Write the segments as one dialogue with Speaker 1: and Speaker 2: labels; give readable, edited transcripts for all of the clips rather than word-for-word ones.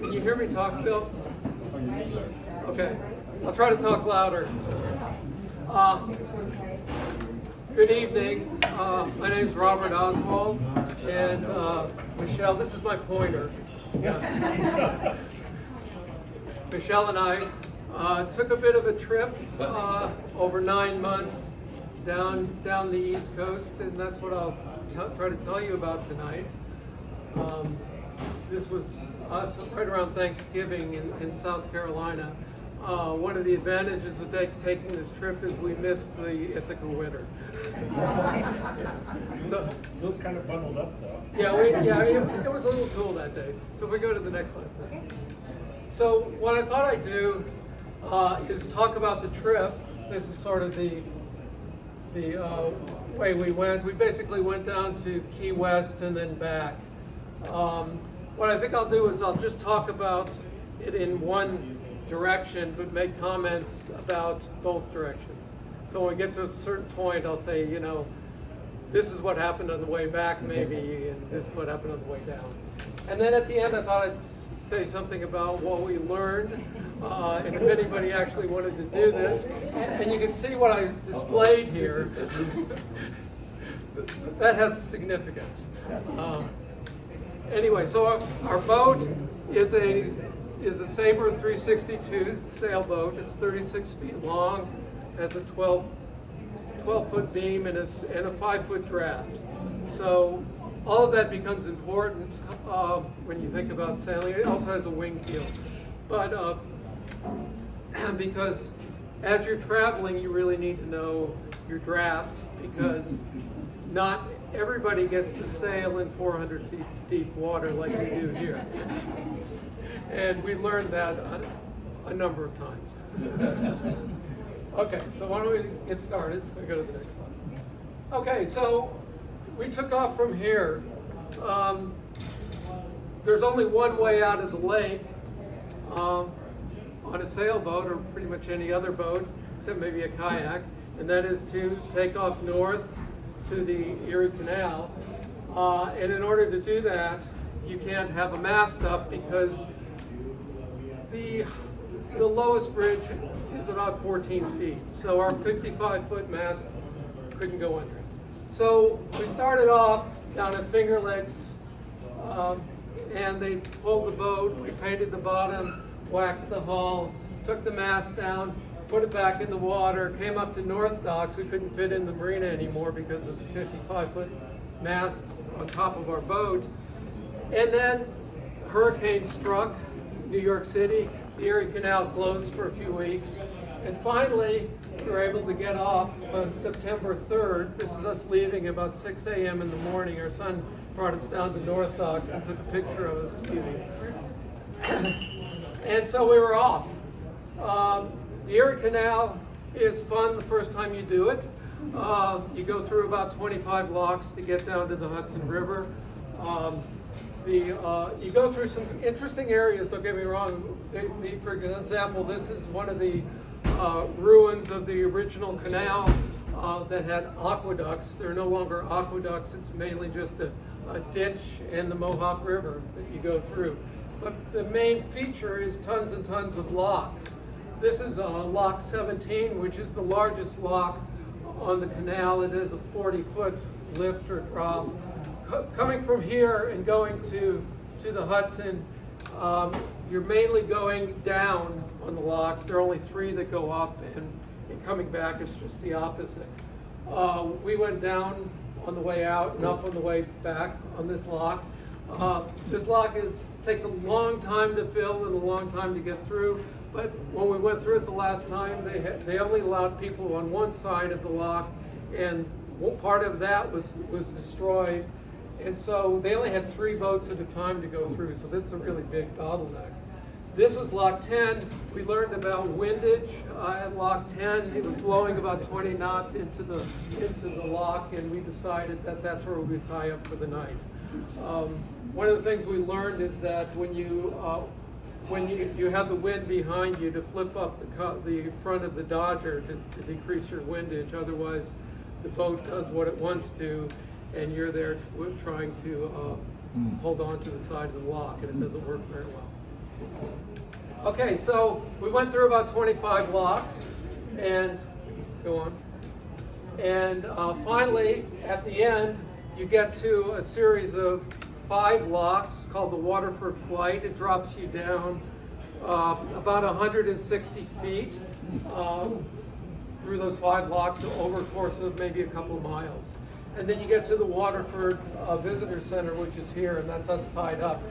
Speaker 1: Can you hear me talk, Bill? Okay, I'll try to talk louder. Good evening. My name is Robert Oswald, and Michelle, this is my pointer. Yeah. Michelle and I took a bit of a trip over 9 months down the East Coast, and that's what I'll try to tell you about tonight. This was us right around Thanksgiving in South Carolina. One of the advantages of taking this trip is we missed the Ithaca winter. So
Speaker 2: You look kind of bundled up, though.
Speaker 1: it was a little cool that day. So if we go to the next slide, please. So what I thought I'd do is talk about the trip. This is sort of the way we went. We basically went down to Key West and then back. What I think I'll do is I'll just talk about it in one direction, but make comments about both directions. So when we get to a certain point, I'll say, this is what happened on the way back, maybe, and this is what happened on the way down. And then at the end, I thought I'd say something about what we learned, and if anybody actually wanted to do this. And you can see what I displayed here. That has significance. Anyway, so our boat is a Sabre 362 sailboat. It's 36 feet long. It has a 12-foot beam and a 5-foot draft. So all of that becomes important when you think about sailing. It also has a wing keel. But because as you're traveling, you really need to know your draft, because not everybody gets to sail in 400 feet deep water like we do here. And we learned that a number of times. Okay, so why don't we get started? We go to the next slide. Okay, so we took off from here. There's only one way out of the lake on a sailboat, or pretty much any other boat, except maybe a kayak, and that is to take off north to the Erie Canal. And in order to do that, you can't have a mast up, because the lowest bridge is about 14 feet. So our 55-foot mast couldn't go under it. So we started off down at Finger Lakes, and they pulled the boat. We painted the bottom, waxed the hull, took the mast down, put it back in the water, came up to North Docks. We couldn't fit in the marina anymore because of the 55-foot mast on top of our boat. And then hurricane struck New York City. The Erie Canal closed for a few weeks. And finally, we were able to get off on September 3rd. This is us leaving about 6 a.m. in the morning. Our son brought us down to North Docks and took a picture of us leaving. And so we were off. The Erie Canal is fun the first time you do it. You go through about 25 locks to get down to the Hudson River. You go through some interesting areas, don't get me wrong. For example, this is one of the ruins of the original canal that had aqueducts. There are no longer aqueducts. It's mainly just a ditch and the Mohawk River that you go through. But the main feature is tons and tons of locks. This is lock 17, which is the largest lock on the canal. It is a 40-foot lift or drop. Coming from here and going to the Hudson, you're mainly going down on the locks. There are only 3 that go up, and coming back is just the opposite. We went down on the way out and up on the way back on this lock. This lock takes a long time to fill and a long time to get through, but when we went through it the last time, they only allowed people on one side of the lock, and part of that was destroyed. And so they only had 3 boats at a time to go through, so that's a really big bottleneck. This was lock 10. We learned about windage at lock 10. It was blowing about 20 knots into the lock, and we decided that that's where we would tie up for the night. One of the things we learned is that when you have the wind behind you, to flip up the front of the Dodger to decrease your windage. Otherwise, the boat does what it wants to, and you're there trying to hold on to the side of the lock, and it doesn't work very well. Okay, so we went through about 25 locks, and go on. And finally, at the end, you get to a series of 5 locks called the Waterford Flight. It drops you down about 160 feet through those 5 locks over a course of maybe a couple of miles. And then you get to the Waterford Visitor Center, which is here, and that's us tied up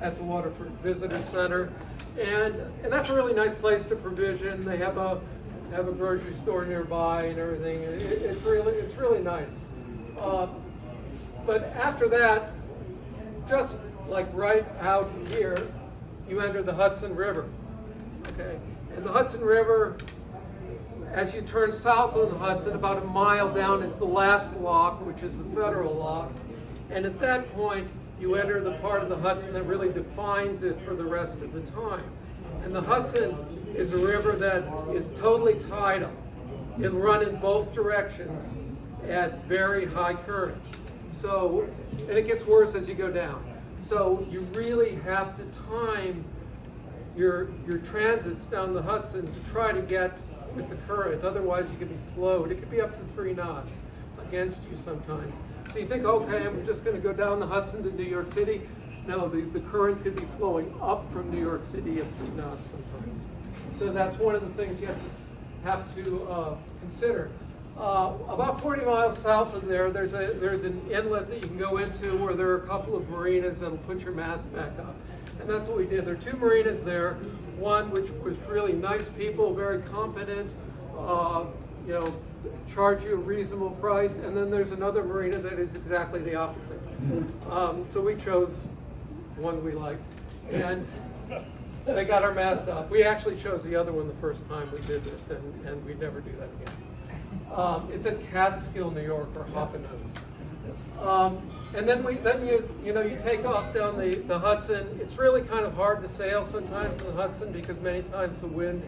Speaker 1: at the Waterford Visitor Center. And that's a really nice place to provision. They have a grocery store nearby and everything. It's really nice. But after that, just like right out here, you enter the Hudson River. Okay, and the Hudson River, as you turn south on the Hudson, about a mile down is the last lock, which is the Federal Lock. And at that point, you enter the part of the Hudson that really defines it for the rest of the time. And the Hudson is a river that is totally tidal. It'll run in both directions at very high current. So, and it gets worse as you go down. So you really have to time your transits down the Hudson to try to get with the current. Otherwise you can be slowed. It could be up to 3 knots against you sometimes. So you think, okay, I'm just going to go down the Hudson to New York City. No, the current could be flowing up from New York City at 3 knots sometimes. So that's one of the things you have to consider. About 40 miles south of there, there's an inlet that you can go into where there are a couple of marinas that'll put your mast back up. And that's what we did. There are 2 marinas there. One which was really nice people, very competent, charge you a reasonable price. And then there's another marina that is exactly the opposite. So we chose one we liked. And they got our mast up. We actually chose the other one the first time we did this, and we'd never do that again. It's in Catskill, New York, or Hoppenose. And then you take off down the Hudson. It's really kind of hard to sail sometimes in the Hudson because many times the wind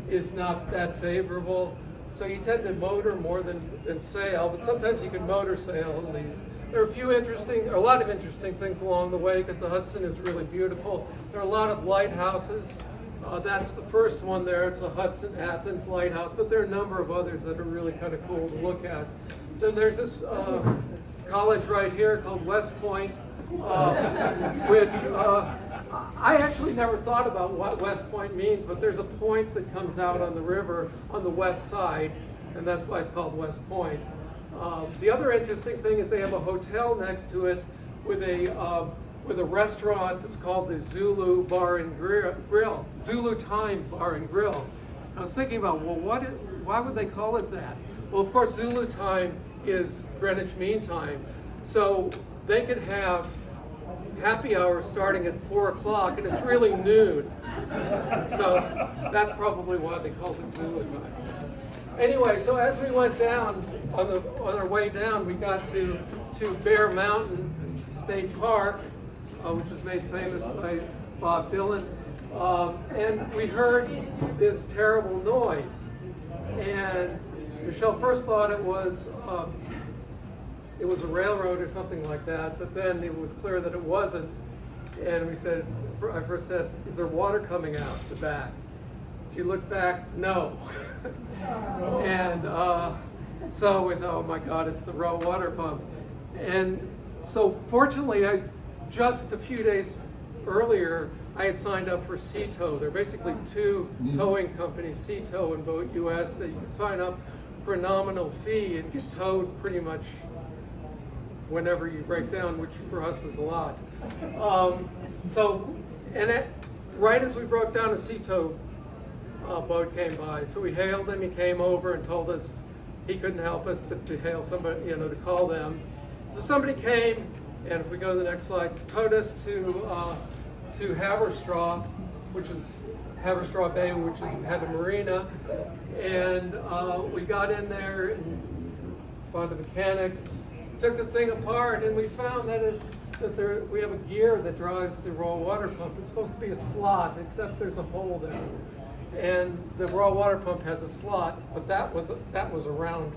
Speaker 1: is not that favorable. So you tend to motor more than sail, but sometimes you can motor sail at least. There are a lot of interesting things along the way because the Hudson is really beautiful. There are a lot of lighthouses. That's the first one there. It's the Hudson Athens Lighthouse, but there are a number of others that are really kind of cool to look at. Then there's this college right here called West Point, which I actually never thought about what West Point means, but there's a point that comes out on the river on the west side, and that's why it's called West Point. The other interesting thing is they have a hotel next to it with a restaurant that's called the Zulu Bar and Grill, Zulu Time Bar and Grill. I was thinking about, well, why would they call it that? Well, of course, Zulu time is Greenwich Mean Time, so they could have happy hour starting at 4 o'clock, and it's really noon. So that's probably why they called it Zulu time. Anyway, so as we went down, on our way down, we got to Bear Mountain State Park, which was made famous by Bob Dylan, and we heard this terrible noise. And Michelle first thought it was a railroad or something like that, but then it was clear that it wasn't. And I first said, is there water coming out the back? She looked back, no. And so we thought, oh my God, it's the raw water pump. And so fortunately, just a few days earlier, I had signed up for Sea Tow. There are basically 2 towing companies, Sea Tow and Boat US, that you can sign up for a nominal fee and get towed pretty much whenever you break down, which for us was a lot. Right as we broke down, a Sea Tow boat came by. So we hailed him. He came over and told us he couldn't help us, but to hail somebody, to call them. So somebody came, and if we go to the next slide, towed us to Haverstraw, which is Haverstraw Bay, which had a marina, and we got in there and found a mechanic, took the thing apart, and we found that we have a gear that drives the raw water pump. It's supposed to be a slot, except there's a hole there. And the raw water pump has a slot, but that was round.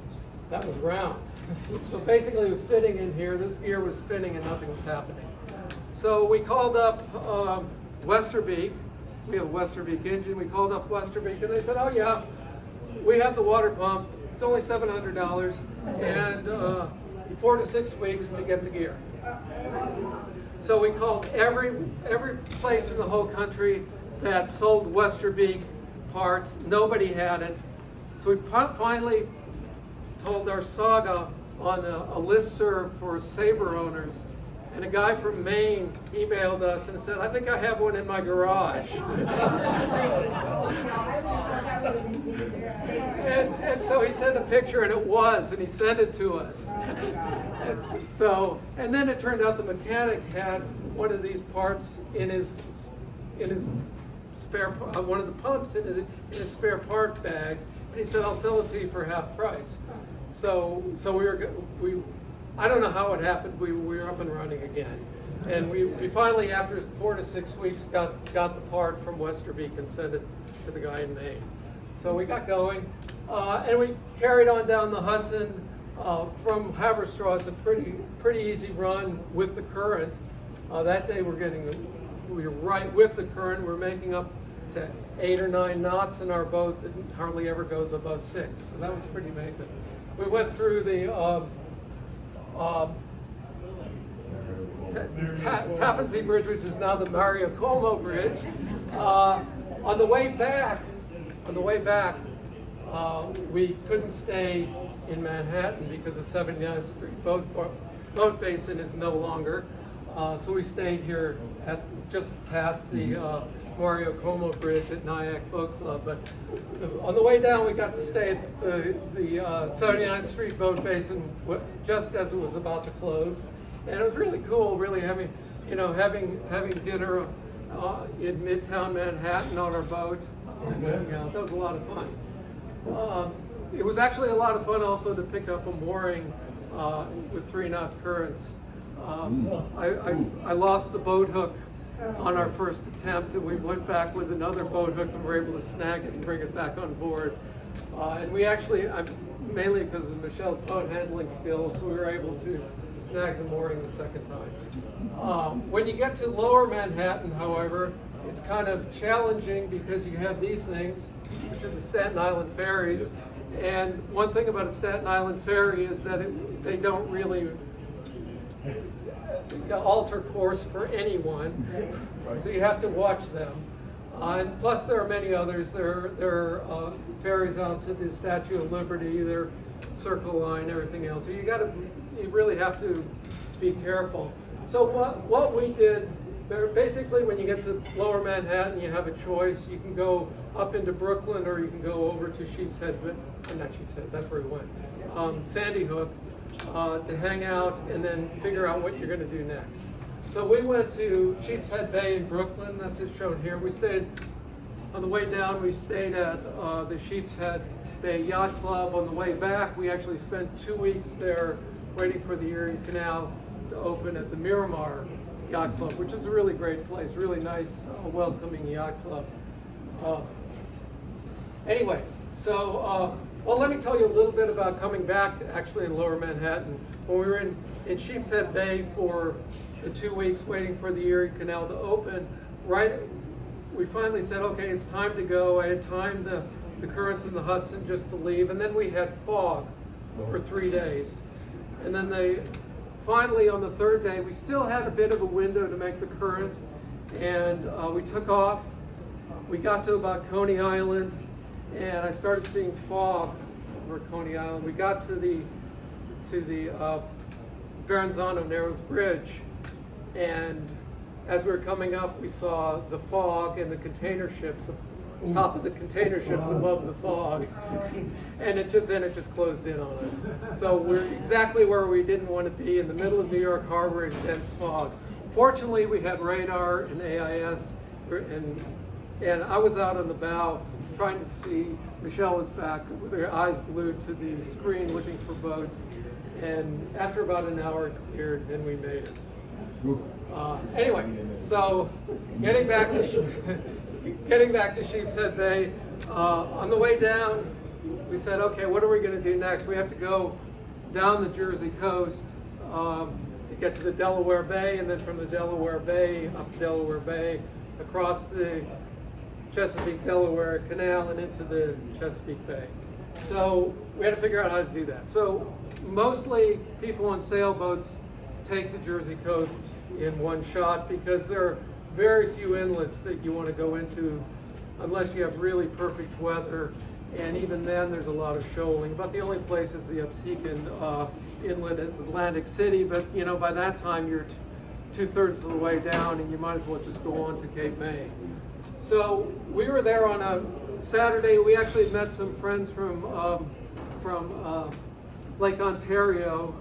Speaker 1: So basically it was fitting in here, this gear was spinning and nothing was happening. So we called up Westerbeek. We have a Westerbeek engine. We called up Westerbeek, and they said, "Oh yeah, we have the water pump. It's only $700, and 4 to 6 weeks to get the gear." So we called every place in the whole country that sold Westerbeek parts. Nobody had it. So we finally told our saga on a listserv for Sabre owners, and a guy from Maine emailed us and said, "I think I have one in my garage." and so he sent a picture, and it was, and he sent it to us. And then it turned out the mechanic had one of these parts in his spare one of the pumps in his spare part bag, and he said, "I'll sell it to you for half price." So we I don't know how it happened. We were up and running again, and we finally, after 4 to 6 weeks, got the part from Westerbeek and sent it to the guy in Maine. So we got going, and we carried on down the Hudson from Haverstraw. It's a pretty easy run with the current. That day we were right with the current. We're making up to 8 or 9 knots in our boat that hardly ever goes above 6. So that was pretty amazing. We went through the Tappan Zee Bridge, which is now the Mario Cuomo Bridge. On the way back, we couldn't stay in Manhattan because the 79th Street boat basin is no longer. So we stayed here at just past the Mario Cuomo Bridge at Nyack Boat Club. But on the way down, we got to stay at the 79th Street boat basin just as it was about to close, and it was really cool. Really having dinner in Midtown Manhattan on our boat. That was a lot of fun. It was actually a lot of fun also to pick up a mooring with 3-knot currents. I lost the boat hook on our first attempt, and we went back with another boat hook and were able to snag it and bring it back on board. And we actually, mainly because of Michelle's boat handling skills, we were able to snag the mooring the second time. When you get to lower Manhattan, however, it's kind of challenging because you have these things, which are the Staten Island ferries. And one thing about a Staten Island ferry is that they don't really alter course for anyone, so you have to watch them. And plus, there are many others. There are ferries out to the Statue of Liberty, their Circle Line, everything else. So you really have to be careful. So what we did, basically, when you get to Lower Manhattan, you have a choice. You can go up into Brooklyn, or you can go over to Sheep's Head, but not Sheep's Head. That's where we went. Sandy Hook. To hang out and then figure out what you're going to do next. So we went to Sheep's Head Bay in Brooklyn. That's it shown here. We stayed on the way down. We stayed at the Sheep's Head Bay Yacht Club. On the way back, we actually spent 2 weeks there waiting for the Erie Canal to open at the Miramar Yacht Club, which is a really great place, really nice, welcoming yacht club. Anyway, so. Well, let me tell you a little bit about coming back actually in Lower Manhattan. When we were in Sheep's Head Bay for the 2 weeks waiting for the Erie Canal to open, we finally said, okay, it's time to go. I had timed the currents in the Hudson just to leave, and then we had fog for 3 days. And then finally on the 3rd day, we still had a bit of a window to make the current, and we took off. We got to about Coney Island, and I started seeing fog over Coney Island. We got to the Verrazano Narrows Bridge, and as we were coming up, we saw the fog and the container ships, top of the container ships above the fog, and then it just closed in on us. So we're exactly where we didn't want to be, in the middle of New York Harbor in dense fog. Fortunately, we had radar and AIS, and I was out on the bow trying to see. Michelle was back with her eyes glued to the screen looking for boats, and after about an hour it cleared, and we made it. Anyway, so getting back to Sheep's Head Bay, on the way down, we said, okay, what are we going to do next? We have to go down the Jersey coast. to get to the Delaware Bay, and then from the Delaware Bay up to Delaware Bay, across the Chesapeake Delaware Canal and into the Chesapeake Bay. So we had to figure out how to do that. So mostly people on sailboats take the Jersey coast in one shot because there are very few inlets that you want to go into unless you have really perfect weather, and even then there's a lot of shoaling. About the only place is the Upseekin Inlet at Atlantic City, but you know, by that time you're two-thirds of the way down and you might as well just go on to Cape May. So we were there on a Saturday. We actually met some friends from Lake Ontario,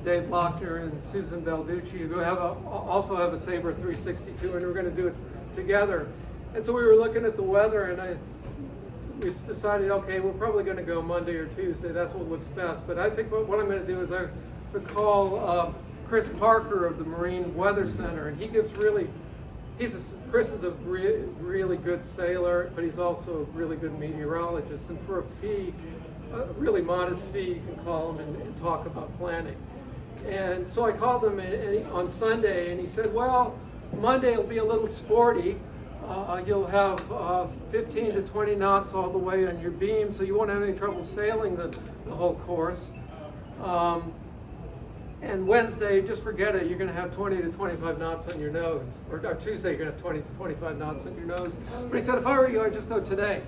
Speaker 1: Dave Lochner and Susan Balducci, who also have a Sabre 362, and we're going to do it together. And so we were looking at the weather, and we decided, okay, we're probably going to go Monday or Tuesday. That's what looks best. But I think what I'm going to do is I'm going to call Chris Parker of the Marine Weather Center, and Chris is a really good sailor, but he's also a really good meteorologist. And for a fee, a really modest fee, you can call him and talk about planning. And so I called him on Sunday, and he said, well, Monday will be a little sporty. You'll have 15 to 20 knots all the way on your beam, so you won't have any trouble sailing the whole course. And Wednesday, just forget it, you're going to have 20 to 25 knots on your nose. Or Tuesday, you're going to have 20 to 25 knots on your nose. But he said, if I were you, I'd just go today.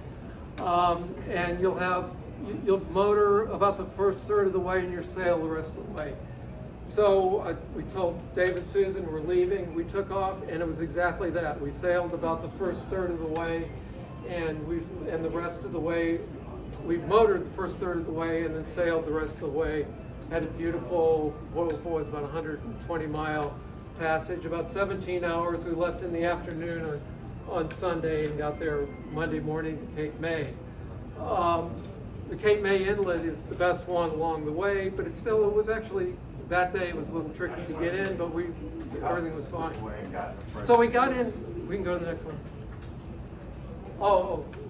Speaker 1: And you'll motor about the first third of the way and you'll sail the rest of the way. So we told Dave and Susan we're leaving. We took off, and it was exactly that. We sailed about the first third of the way, and the rest of the way, we motored the first third of the way and then sailed the rest of the way. Had a beautiful, what was about 120-mile passage, about 17 hours. We left in the afternoon on Sunday and got there Monday morning to Cape May. The Cape May Inlet is the best one along the way, but it was actually, that day it was a little tricky to get in, but everything was fine. So we got in. We can go to the next one.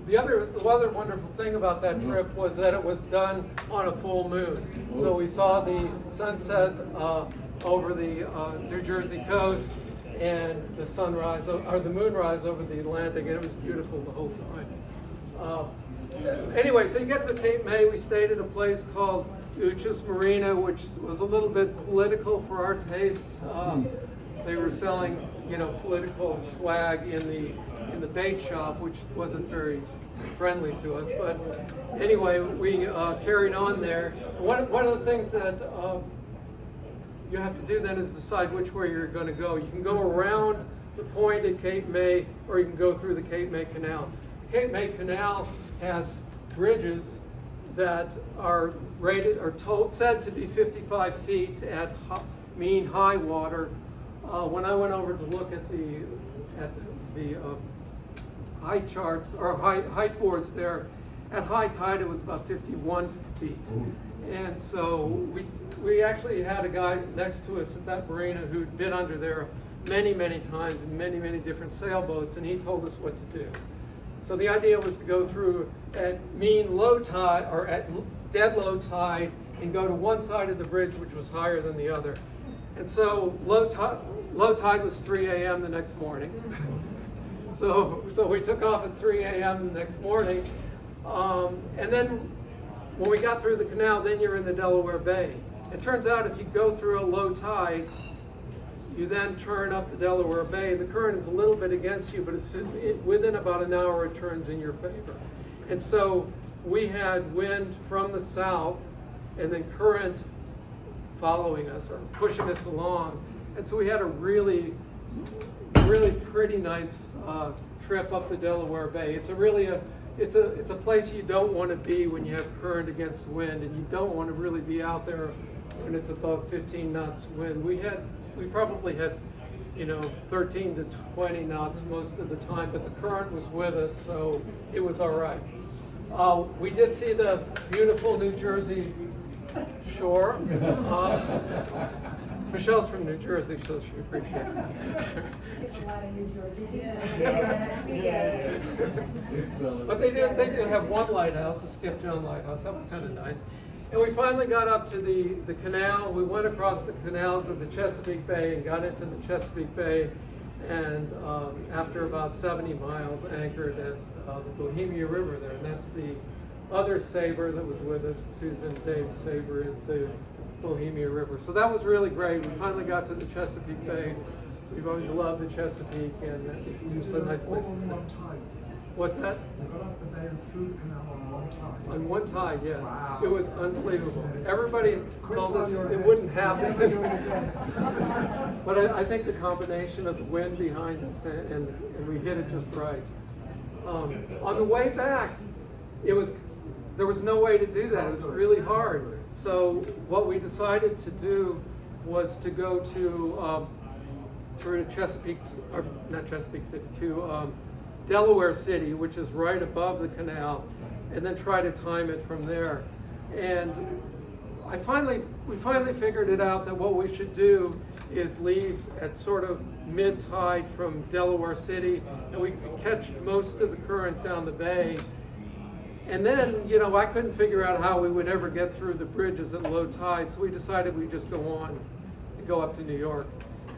Speaker 1: The other wonderful thing about that trip was that it was done on a full moon. So we saw the sunset over the New Jersey coast and the sunrise, or the moonrise over the Atlantic, and it was beautiful the whole time. Anyway, so you get to Cape May. We stayed at a place called Uchis Marina, which was a little bit political for our tastes. They were selling, political swag in the bait shop, which wasn't very friendly to us. But anyway, we carried on there. One of the things that you have to do then is decide which way you're going to go. You can go around the point at Cape May, or you can go through the Cape May Canal. The Cape May Canal has bridges that are said to be 55 feet at mean high water. When I went over to look at the height charts or height boards there, at high tide it was about 51 feet. And so we actually had a guy next to us at that marina who'd been under there many, many times in many, many different sailboats, and he told us what to do. So the idea was to go through at mean low tide, or at dead low tide, and go to one side of the bridge, which was higher than the other. And so low tide was 3 a.m. the next morning. So we took off at 3 a.m. the next morning. And then when we got through the canal, then you're in the Delaware Bay. It turns out if you go through a low tide, you then turn up the Delaware Bay. The current is a little bit against you, but within about an hour it turns in your favor. And so we had wind from the south and then current following us or pushing us along. And so we had a really, really pretty nice trip up the Delaware Bay. It's a place you don't want to be when you have current against wind, and you don't want to really be out there when it's above 15 knots wind. We probably had 13 to 20 knots most of the time, but the current was with us, so it was all right. We did see the beautiful New Jersey shore. Michelle's from New Jersey, so she appreciates it.
Speaker 3: A lot of New Jersey.
Speaker 1: But they did have one lighthouse, the Skip John Lighthouse. That was kind of nice. And we finally got up to the canal. We went across the canal to the Chesapeake Bay and got into the Chesapeake Bay. And after about 70 miles, anchored at the Bohemia River there. And that's the other saber that was with us, Susan Dave's saber in the Bohemia River. So that was really great. We finally got to the Chesapeake Bay. We've always loved the Chesapeake, and it's a nice place to stay. What's that?
Speaker 4: You got up the bay and through the canal on one tide.
Speaker 1: On one tide, yeah.
Speaker 4: Wow.
Speaker 1: It was unbelievable. Everybody told us it wouldn't happen. But I think the combination of the wind behind us and we hit it just right. On the way back, there was no way to do that. It was really hard. So what we decided to do was to go to through to Chesapeake, or not Chesapeake City, to Delaware City, which is right above the canal, and then try to time it from there. And we finally figured it out that what we should do is leave at sort of mid-tide from Delaware City, and we could catch most of the current down the bay. And then, I couldn't figure out how we would ever get through the bridges at low tide, so we decided we'd just go on and go up to New York.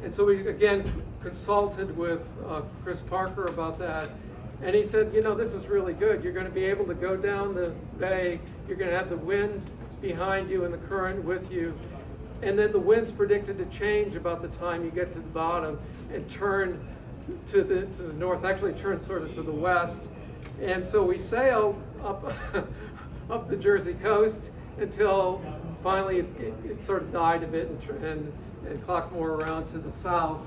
Speaker 1: And so we, again, consulted with Chris Parker about that. And he said, this is really good. You're going to be able to go down the bay. You're going to have the wind behind you and the current with you. And then the wind's predicted to change about the time you get to the bottom and turn to the north, actually turn sort of to the west. And so we sailed up, up the Jersey coast until finally it sort of died a bit and clocked more around to the south.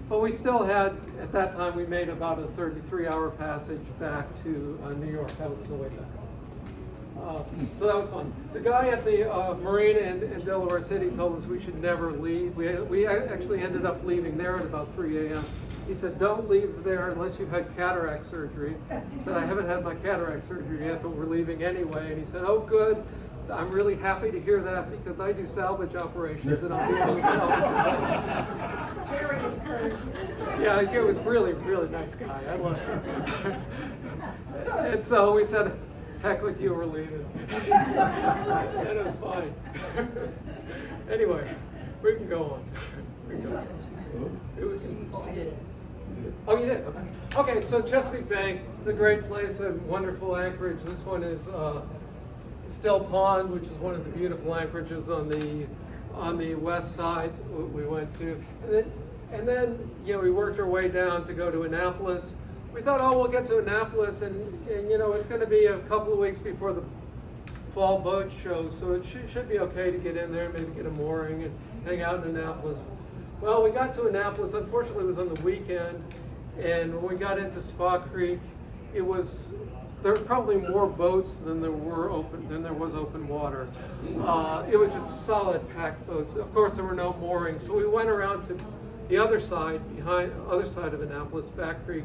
Speaker 1: But we still had, at that time, we made about a 33-hour passage back to New York. That was the way back. So that was fun. The guy at the marina in Delaware City told us we should never leave. We actually ended up leaving there at about 3 a.m. He said, don't leave there unless you've had cataract surgery. I said, I haven't had my cataract surgery yet, but we're leaving anyway. And he said, oh, good. I'm really happy to hear that because I do salvage operations and I'll be able to sell.
Speaker 3: Very encouraging.
Speaker 1: Yeah, he was really, really nice guy. I loved him. And so we said, heck with you, we're leaving. And it was fine. Anyway, we can go on. We can go on. It was, oh, you did? Okay, so Chesapeake Bay is a great place, a wonderful anchorage. This one is Still Pond, which is one of the beautiful anchorages on the west side we went to. And then we worked our way down to go to Annapolis. We thought, oh, we'll get to Annapolis, and it's going to be a couple of weeks before the fall boat show, so it should be okay to get in there, maybe get a mooring and hang out in Annapolis. Well, we got to Annapolis. Unfortunately, it was on the weekend, and when we got into Spa Creek, there was probably more boats than there was open water. It was just solid packed boats. Of course, there were no moorings, so we went around to the other side of Annapolis, Back Creek,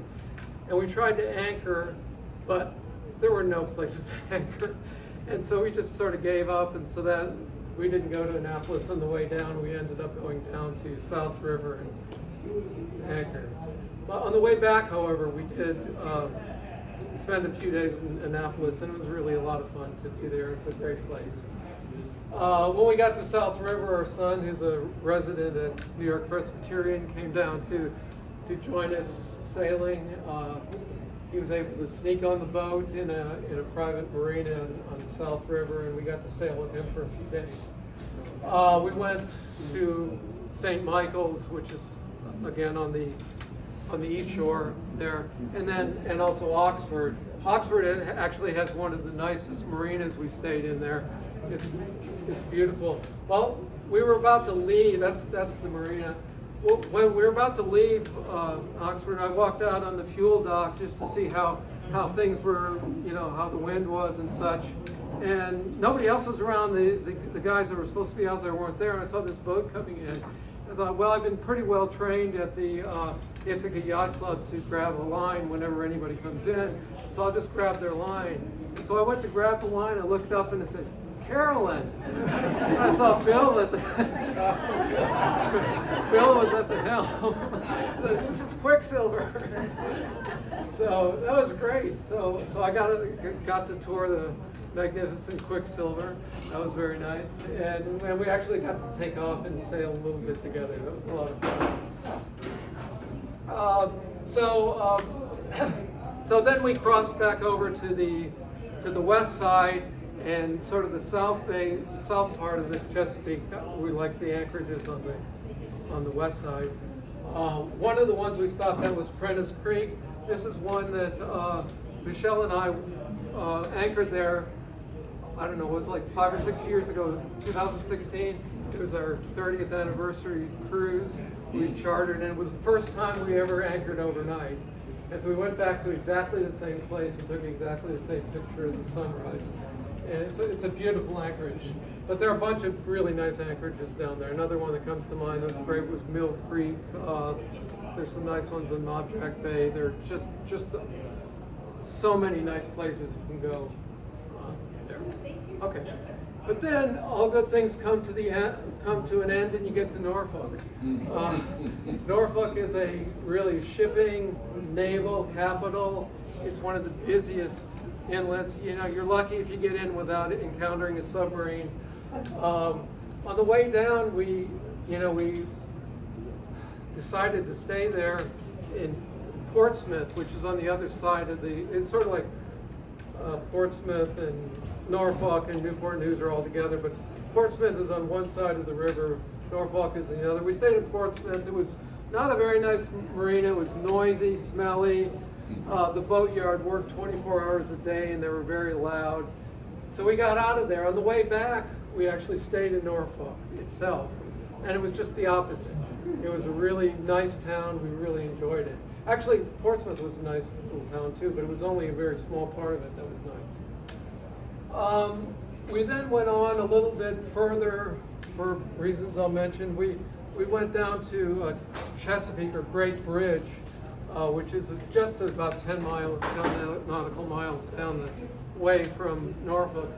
Speaker 1: and we tried to anchor, but there were no places to anchor, and so we just sort of gave up. And so that we didn't go to Annapolis on the way down. We ended up going down to South River and anchored. But on the way back, however, we did spend a few days in Annapolis, and it was really a lot of fun to be there. It's a great place. When we got to South River, our son, who's a resident at New York Presbyterian, came down to join us sailing. He was able to sneak on the boat in a private marina on the South River, and we got to sail with him for a few days. We went to St. Michael's, which is again on the east shore there, and also Oxford. Oxford actually has one of the nicest marinas we stayed in there. It's beautiful. Well, we were about to leave. That's the marina. Well, when we were about to leave Oxford, I walked out on the fuel dock just to see how things were, how the wind was and such. And nobody else was around. The guys that were supposed to be out there weren't there. And I saw this boat coming in. I thought, well, I've been pretty well trained at the Ithaca Yacht Club to grab a line whenever anybody comes in. So I'll just grab their line. And so I went to grab the line. I looked up and it said, Carolyn. And I saw Bill at the Bill was at the helm. This is Quicksilver. So that was great. So I got to tour magnificent Quicksilver. That was very nice. And we actually got to take off and sail a little bit together. That was a lot of fun. So then we crossed back over to the west side and sort of the south part of the Chesapeake. We like the anchorages on the west side. One of the ones we stopped at was Prentice Creek. This is one that Michelle and I anchored there. I don't know, it was like 5 or 6 years ago, 2016. It was our 30th anniversary cruise we chartered, and it was the first time we ever anchored overnight. And so we went back to exactly the same place and took exactly the same picture of the sunrise. And it's a beautiful anchorage. But there are a bunch of really nice anchorages down there. Another one that comes to mind that was great was Mill Creek. There's some nice ones in Object Bay. There are just so many nice places you can go there. Okay. But then all good things come to an end, and you get to Norfolk. Norfolk is a really shipping naval capital. It's one of the busiest inlets. You know, you're lucky if you get in without encountering a submarine. On the way down, we decided to stay there in Portsmouth, which is on the other side of it's sort of like Portsmouth and Norfolk and Newport News are all together, but Portsmouth is on one side of the river, Norfolk is on the other. We stayed in Portsmouth. It was not a very nice marina. It was noisy, smelly. The boatyard worked 24 hours a day, and they were very loud. So we got out of there. On the way back, we actually stayed in Norfolk itself, and it was just the opposite. It was a really nice town. We really enjoyed it. Actually, Portsmouth was a nice little town too, but it was only a very small part of it that was nice. We then went on a little bit further for reasons I'll mention. We went down to Chesapeake, or Great Bridge, which is just about 10 nautical miles down the way from Norfolk.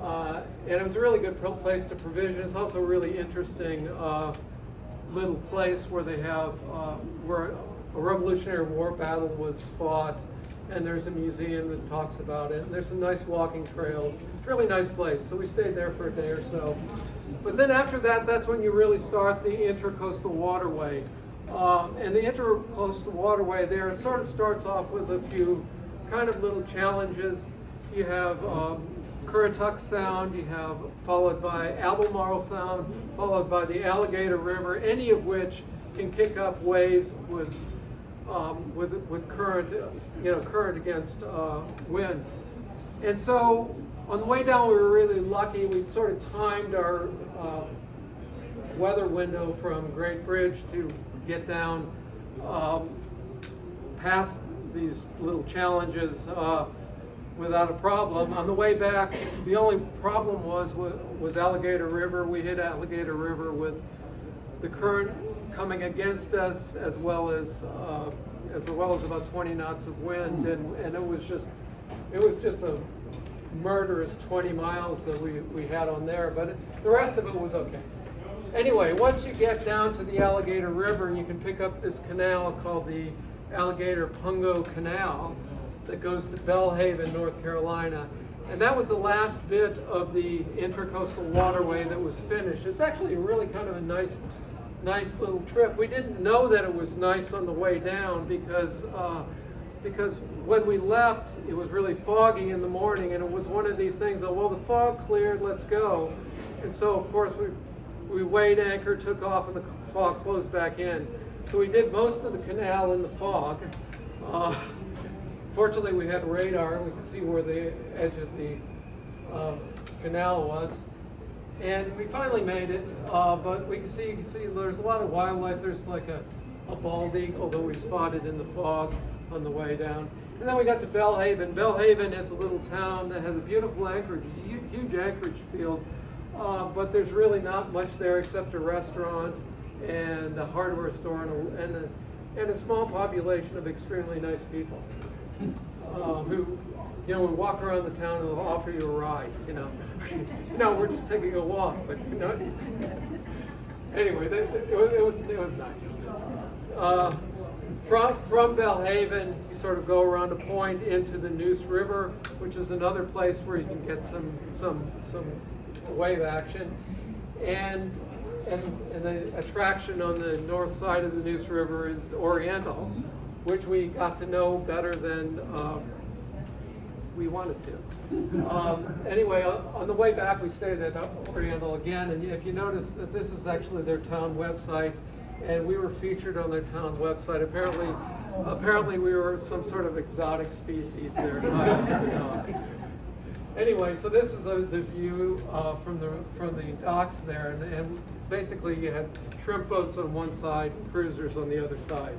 Speaker 1: And it was a really good place to provision. It's also a really interesting little place where they have where a Revolutionary War battle was fought, and there's a museum that talks about it. And there's some nice walking trails. It's a really nice place. So we stayed there for a day or so. But then after that, that's when you really start the Intracoastal Waterway. And the Intracoastal Waterway there, it sort of starts off with a few kind of little challenges. You have Currituck Sound, you have followed by Albemarle Sound, followed by the Alligator River, any of which can kick up waves with current, current against wind. And so on the way down, we were really lucky. We sort of timed our weather window from Great Bridge to get down past these little challenges without a problem. On the way back, the only problem was Alligator River. We hit Alligator River with the current coming against us, as well as about 20 knots of wind, and it was just a murderous 20 miles that we had on there, but the rest of it was okay. Anyway, once you get down to the Alligator River, you can pick up this canal called the Alligator Pungo Canal that goes to Belhaven, North Carolina. And that was the last bit of the Intracoastal Waterway that was finished. It's actually really kind of a nice little trip. We didn't know that it was nice on the way down because when we left, it was really foggy in the morning, and it was one of these things of, well, the fog cleared, let's go. And so, of course, we weighed anchor, took off, and the fog closed back in. So we did most of the canal in the fog. Fortunately, we had radar, and we could see where the edge of the canal was. And we finally made it, but we can see there's a lot of wildlife. There's like a bald eagle that we spotted in the fog on the way down. And then we got to Belhaven. Belhaven is a little town that has a beautiful anchorage, huge anchorage field, but there's really not much there except a restaurant and a hardware store and a small population of extremely nice people who, would walk around the town and they'll offer you a ride, No, we're just taking a walk, but Anyway, it was nice. From Belhaven, you sort of go around a point into the Neuse River, which is another place where you can get some wave action, and the attraction on the north side of the Neuse River is Oriental, which we got to know better than we wanted to. Anyway, on the way back, we stayed at Oriental again, and if you notice that this is actually their town website, and we were featured on their town website. Apparently we were some sort of exotic species there. Anyway, so this is the view from the docks there, and basically you had shrimp boats on one side, cruisers on the other side.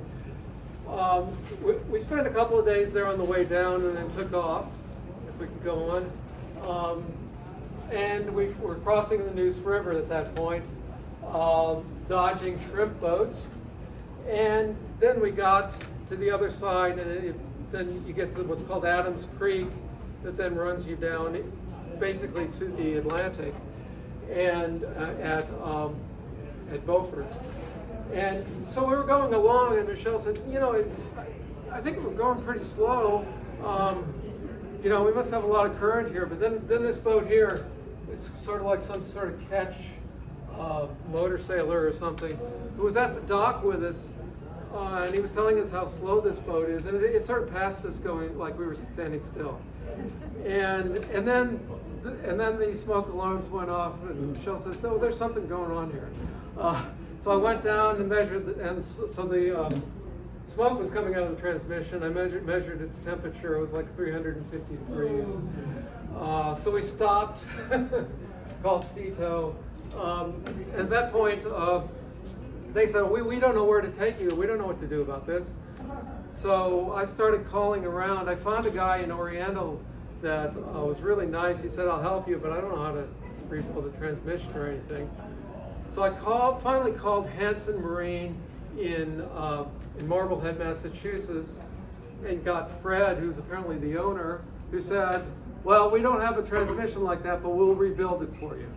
Speaker 1: We spent a couple of days there on the way down, and then took off. If we could go on, and we were crossing the Neuse River at that point. Dodging shrimp boats, and then we got to the other side, and then you get to what's called Adams Creek, that then runs you down basically to the Atlantic, and at Beaufort. And so we were going along, and Michelle said, I think we're going pretty slow. We must have a lot of current here, but then this boat here is sort of like some sort of catch motor sailor or something, who was at the dock with us, and he was telling us how slow this boat is, and it sort of passed us going like we were standing still. And then the smoke alarms went off, and Michelle says, "No, there's something going on here." So I went down and measured, and so the smoke was coming out of the transmission. I measured its temperature. It was like 350 degrees. So we stopped, called CETO. At that point, they said, we don't know where to take you. We don't know what to do about this. So I started calling around. I found a guy in Oriental that was really nice. He said, "I'll help you, but I don't know how to rebuild the transmission or anything." So I finally called Hanson Marine in Marblehead, Massachusetts, and got Fred, who's apparently the owner, who said, "Well, we don't have a transmission like that, but we'll rebuild it for you."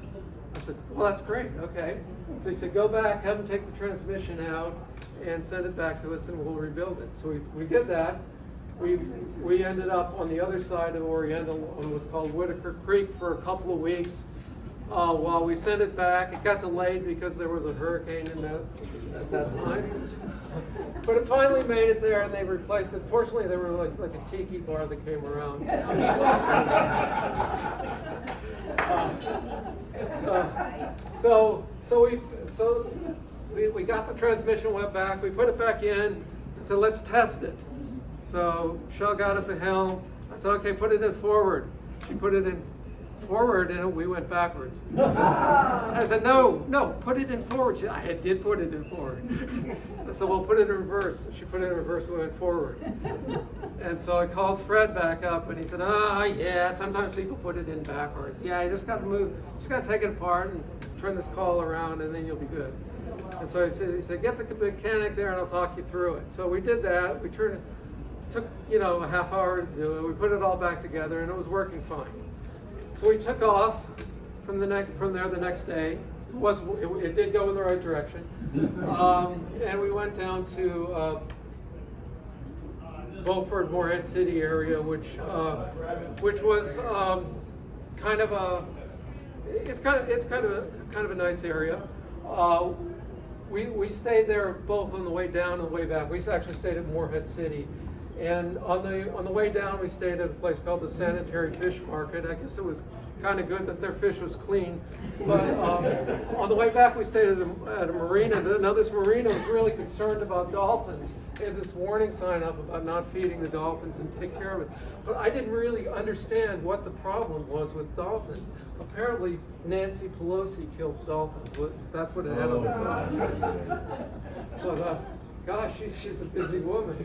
Speaker 1: I said, "Well, that's great, okay." So he said, "Go back, have them take the transmission out, and send it back to us, and we'll rebuild it." So we did that. We ended up on the other side of Oriental on what's called Whitaker Creek for a couple of weeks. While we sent it back, it got delayed because there was a hurricane at that time. But it finally made it there, and they replaced it. Fortunately, there were like a tiki bar that came around. So we got the transmission went back. We put it back in and said, "Let's test it." So Michelle got at the helm. I said, "Okay, put it in forward." She put it in forward, and we went backwards. I said, no, put it in forward. I did put it in forward. I said, "Well, put it in reverse." She put it in reverse, we went forward. And so I called Fred back up, and he said, "Yeah, sometimes people put it in backwards. Yeah, you just got to move, just got to take it apart and turn this call around, and then you'll be good." And so he said, "Get the mechanic there, and I'll talk you through it." So we did that. We turned it. Took a half hour to do it. We put it all back together, and it was working fine. So we took off from there the next day. It did go in the right direction, and we went down to Beaufort, Morehead City area, which was kind of a nice area. We stayed there both on the way down and the way back. We actually stayed at Morehead City. And on the way down, we stayed at a place called the Sanitary Fish Market. I guess it was kind of good that their fish was clean. But on the way back, we stayed at a marina. Now, this marina was really concerned about dolphins. They had this warning sign up about not feeding the dolphins and take care of it. But I didn't really understand what the problem was with dolphins. Apparently, Nancy Pelosi kills dolphins. That's what it had on the side. So I thought, gosh, she's a busy woman.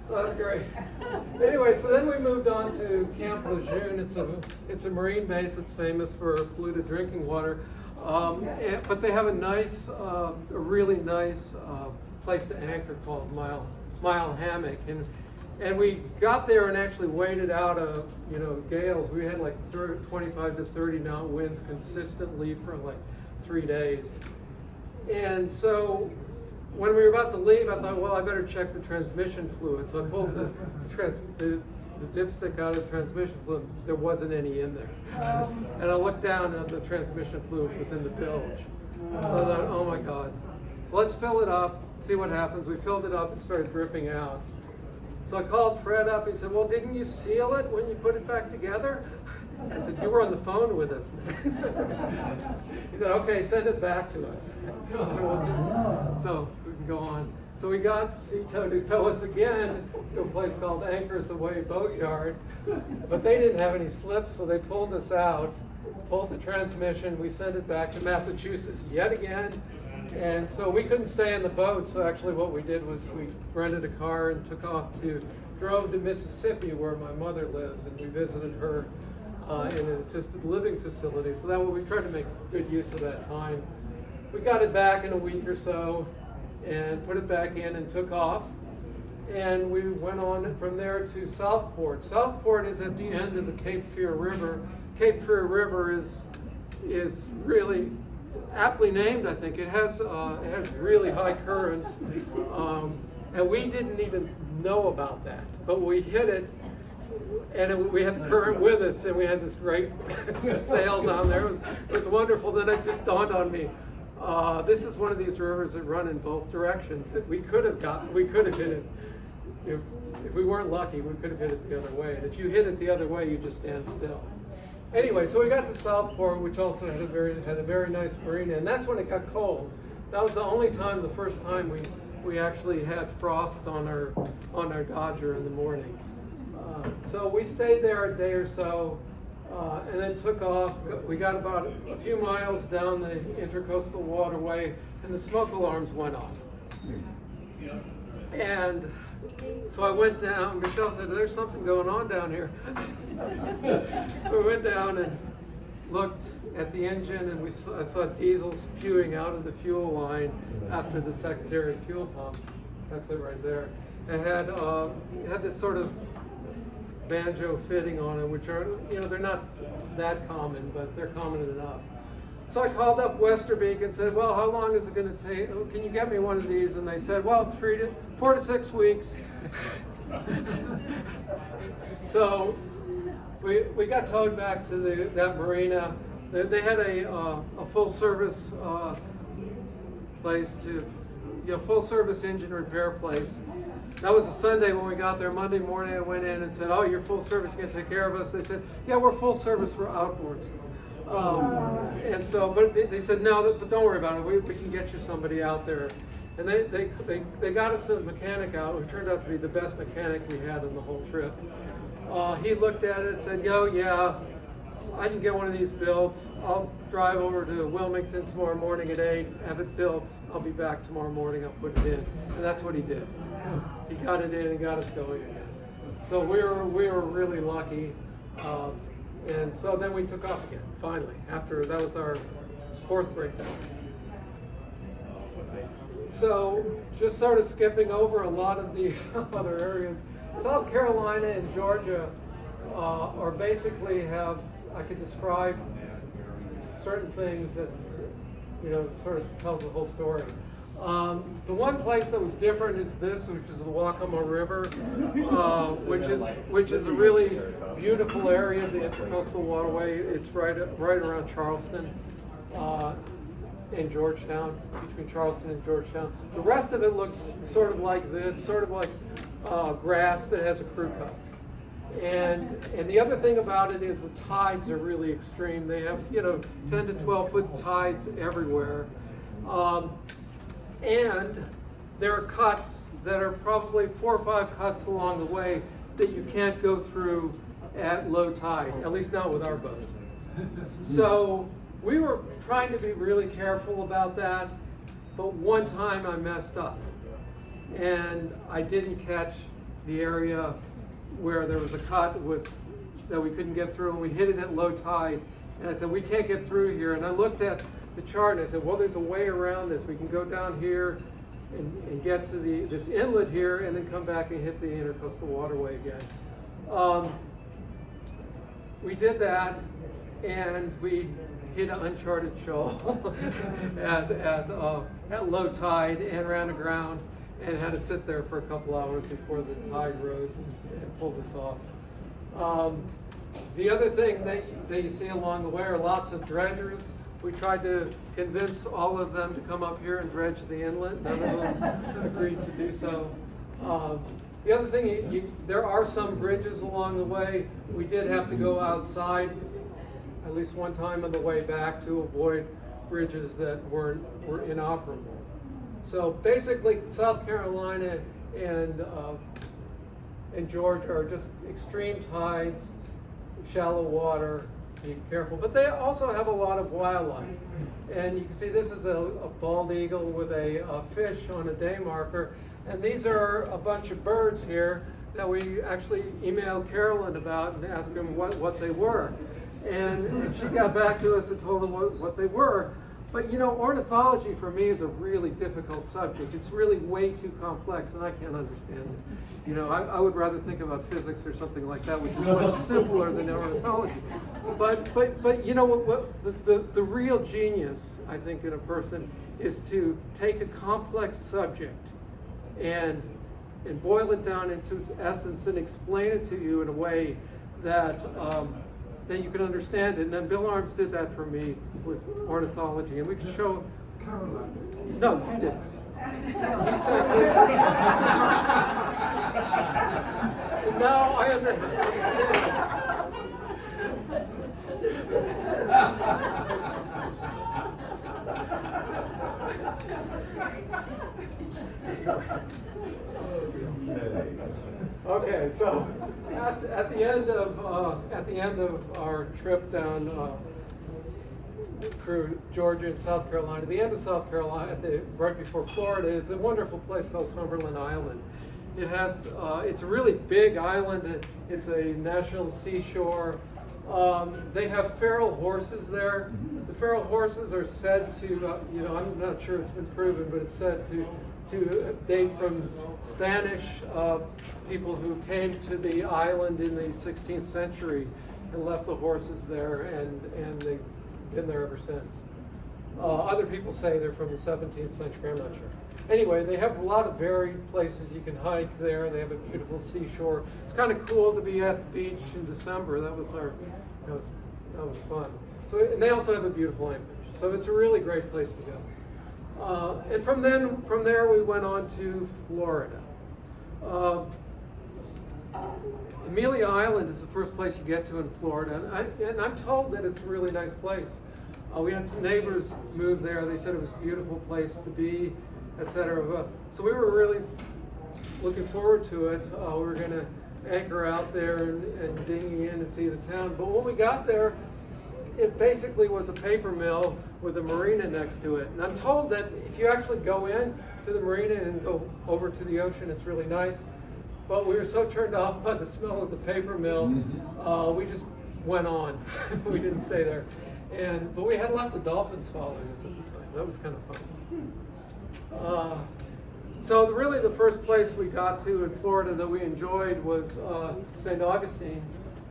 Speaker 1: So that's great. Anyway, so then we moved on to Camp Lejeune. It's a marine base that's famous for polluted drinking water, but they have a really nice place to anchor called Mile Hammock, and we got there and actually waited out gales. We had like 25 to 30 knot winds consistently for like 3 days. And so when we were about to leave, I thought, well, I better check the transmission fluid. So I pulled the dipstick out of the transmission fluid. There wasn't any in there. And I looked down and the transmission fluid was in the bilge. So I thought, oh my God. So let's fill it up, see what happens. We filled it up, it started dripping out. So I called Fred up. He said, well, didn't you seal it when you put it back together? I said, you were on the phone with us, man. He said, okay, send it back to us. So we can go on. So we got Cito to tow us again to a place called Anchors Away Boatyard. But they didn't have any slips, so they pulled us out, pulled the transmission. We sent it back to Massachusetts yet again. And so we couldn't stay in the boat, so actually what we did was we rented a car and drove to Mississippi where my mother lives, and we visited her in an assisted living facility. So that way we tried to make good use of that time. We got it back in a week or so and put it back in and took off. And we went on from there to Southport. Southport is at the end of the Cape Fear River. Cape Fear River is really aptly named, I think. It has really high currents, and we didn't even know about that. But we hit it, and we had the current with us, and we had this great sail down there. It was wonderful. Then it just dawned on me, this is one of these rivers that run in both directions. We could have hit it. If we weren't lucky, we could have hit it the other way. And if you hit it the other way, you just stand still. Anyway, so we got to Southport, which also had a very nice marina, and that's when it got cold. That was the first time we actually had frost on our Dodger in the morning. So we stayed there a day or so, and then took off. We got about a few miles down the Intercoastal Waterway, and the smoke alarms went off. And so I went down. Michelle said, "There's something going on down here." So we went down and looked at the engine, and I saw diesel spewing out of the fuel line after the secondary fuel pump. That's it right there. It had this sort of banjo fitting on it, which are, they're not that common, but they're common enough. So I called up Westerbeek and said, well, how long is it going to take? Can you get me one of these? And they said, well, 4 to 6 weeks. So we got towed back to that marina. They had a full service place full service engine repair place. That was a Sunday when we got there. Monday morning I went in and said, oh, you're full service, you can take care of us. They said, yeah, we're full service for outboards. And so, but they said, no, but don't worry about it. We can get you somebody out there. And they got us a mechanic out who turned out to be the best mechanic we had on the whole trip. He looked at it and said, yeah, I can get one of these built. I'll drive over to Wilmington tomorrow morning at 8, have it built. I'll be back tomorrow morning, I'll put it in. And that's what he did. He got it in and got us going again. So we were really lucky. And so then we took off again, finally, after that was our 4th breakdown. So just sort of skipping over a lot of the other areas. South Carolina and Georgia are basically I could describe certain things that, sort of tells the whole story. The one place that was different is this, which is the Waccamaw River, which is a really beautiful area of the Intercoastal Waterway. It's right around Charleston and Georgetown, between Charleston and Georgetown. The rest of it looks sort of like this, sort of like grass that has a crew cut. And the other thing about it is the tides are really extreme. They have 10 to 12 foot tides everywhere. And there are cuts that are probably 4 or 5 cuts along the way that you can't go through at low tide, at least not with our boat. So we were trying to be really careful about that, but one time I messed up. And I didn't catch the area where there was a cut that we couldn't get through, and we hit it at low tide. And I said, we can't get through here. And I looked at the chart and I said, well, there's a way around this. We can go down here and get to this inlet here and then come back and hit the Intercoastal Waterway again. We did that, and we hit an uncharted shoal at low tide and ran aground and had to sit there for a couple hours before the tide rose and pulled us off. The other thing that you see along the way are lots of dredgers. We tried to convince all of them to come up here and dredge the inlet. None of them agreed to do so. The other thing, there are some bridges along the way. We did have to go outside at least one time on the way back to avoid bridges that were inoperable. So basically, South Carolina and Georgia are just extreme tides, shallow water. Be careful, but they also have a lot of wildlife. And you can see this is a bald eagle with a fish on a day marker. And these are a bunch of birds here that we actually emailed Carolyn about and asked them what they were. And she got back to us and told them what they were. But you know, ornithology for me is a really difficult subject. It's really way too complex and I can't understand it. You know, I would rather think about physics or something like that, which is much simpler than ornithology. But you know what the real genius, I think, in a person is to take a complex subject and boil it down into its essence and explain it to you in a way that that you can understand it. And then Bill Arms did that for me with ornithology, and we can show.
Speaker 4: Caroline.
Speaker 1: No, you didn't. He said. Now I understand. Okay, so at the end of our trip down through Georgia and South Carolina, the end of South Carolina, right before Florida, is a wonderful place called Cumberland Island. It has it's a really big island. It's a national seashore. They have feral horses there. The feral horses are said to, you know, I'm not sure it's been proven, but it's said to date from Spanish people who came to the island in the 16th century and left the horses there, and they've been there ever since. Other people say they're from the 17th century, I'm not sure. Anyway, they have a lot of varied places you can hike there. They have a beautiful seashore. It's kind of cool to be at the beach in December. That was fun. So, and they also have a beautiful English. So it's a really great place to go. And from there we went on to Florida. Amelia Island is the first place you get to in Florida, and I'm told that it's a really nice place. We had some neighbors move there. They said it was a beautiful place to be, etc. So we were really looking forward to it. We were going to anchor out there and dinghy in and see the town. But when we got there, it basically was a paper mill with a marina next to it. And I'm told that if you actually go in to the marina and go over to the ocean, it's really nice. But we were so turned off by the smell of the paper mill, we just went on. We didn't stay there. But we had lots of dolphins following us at the time. That was kind of fun. So really the first place we got to in Florida that we enjoyed was St. Augustine.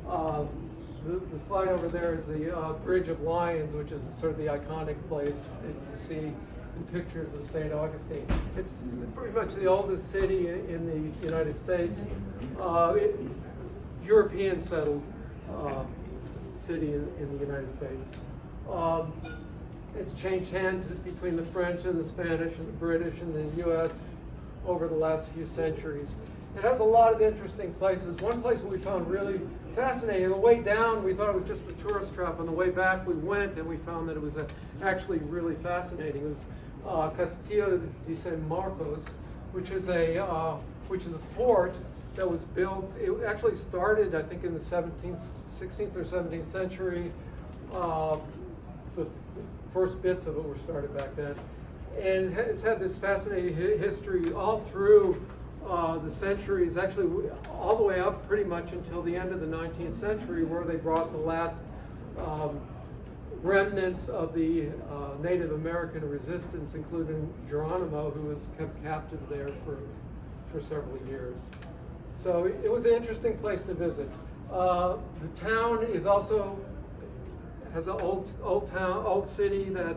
Speaker 1: The slide over there is the Bridge of Lions, which is sort of the iconic place that you see in pictures of St. Augustine. It's pretty much the oldest city in the United States, European settled city in the United States. It's changed hands between the French and the Spanish and the British and the U.S. over the last few centuries. It has a lot of interesting places. One place we found really fascinating, on the way down we thought it was just a tourist trap. On the way back we went and we found that it was actually really fascinating. It was Castillo de San Marcos, which is a fort that was built. It actually started, I think, in the 16th or 17th century. The first bits of it were started back then. And it's had this fascinating history all through the centuries, actually all the way up pretty much until the end of the 19th century, where they brought the last remnants of the Native American resistance, including Geronimo, who was kept captive there for several years. So it was an interesting place to visit. The town is also has an old city that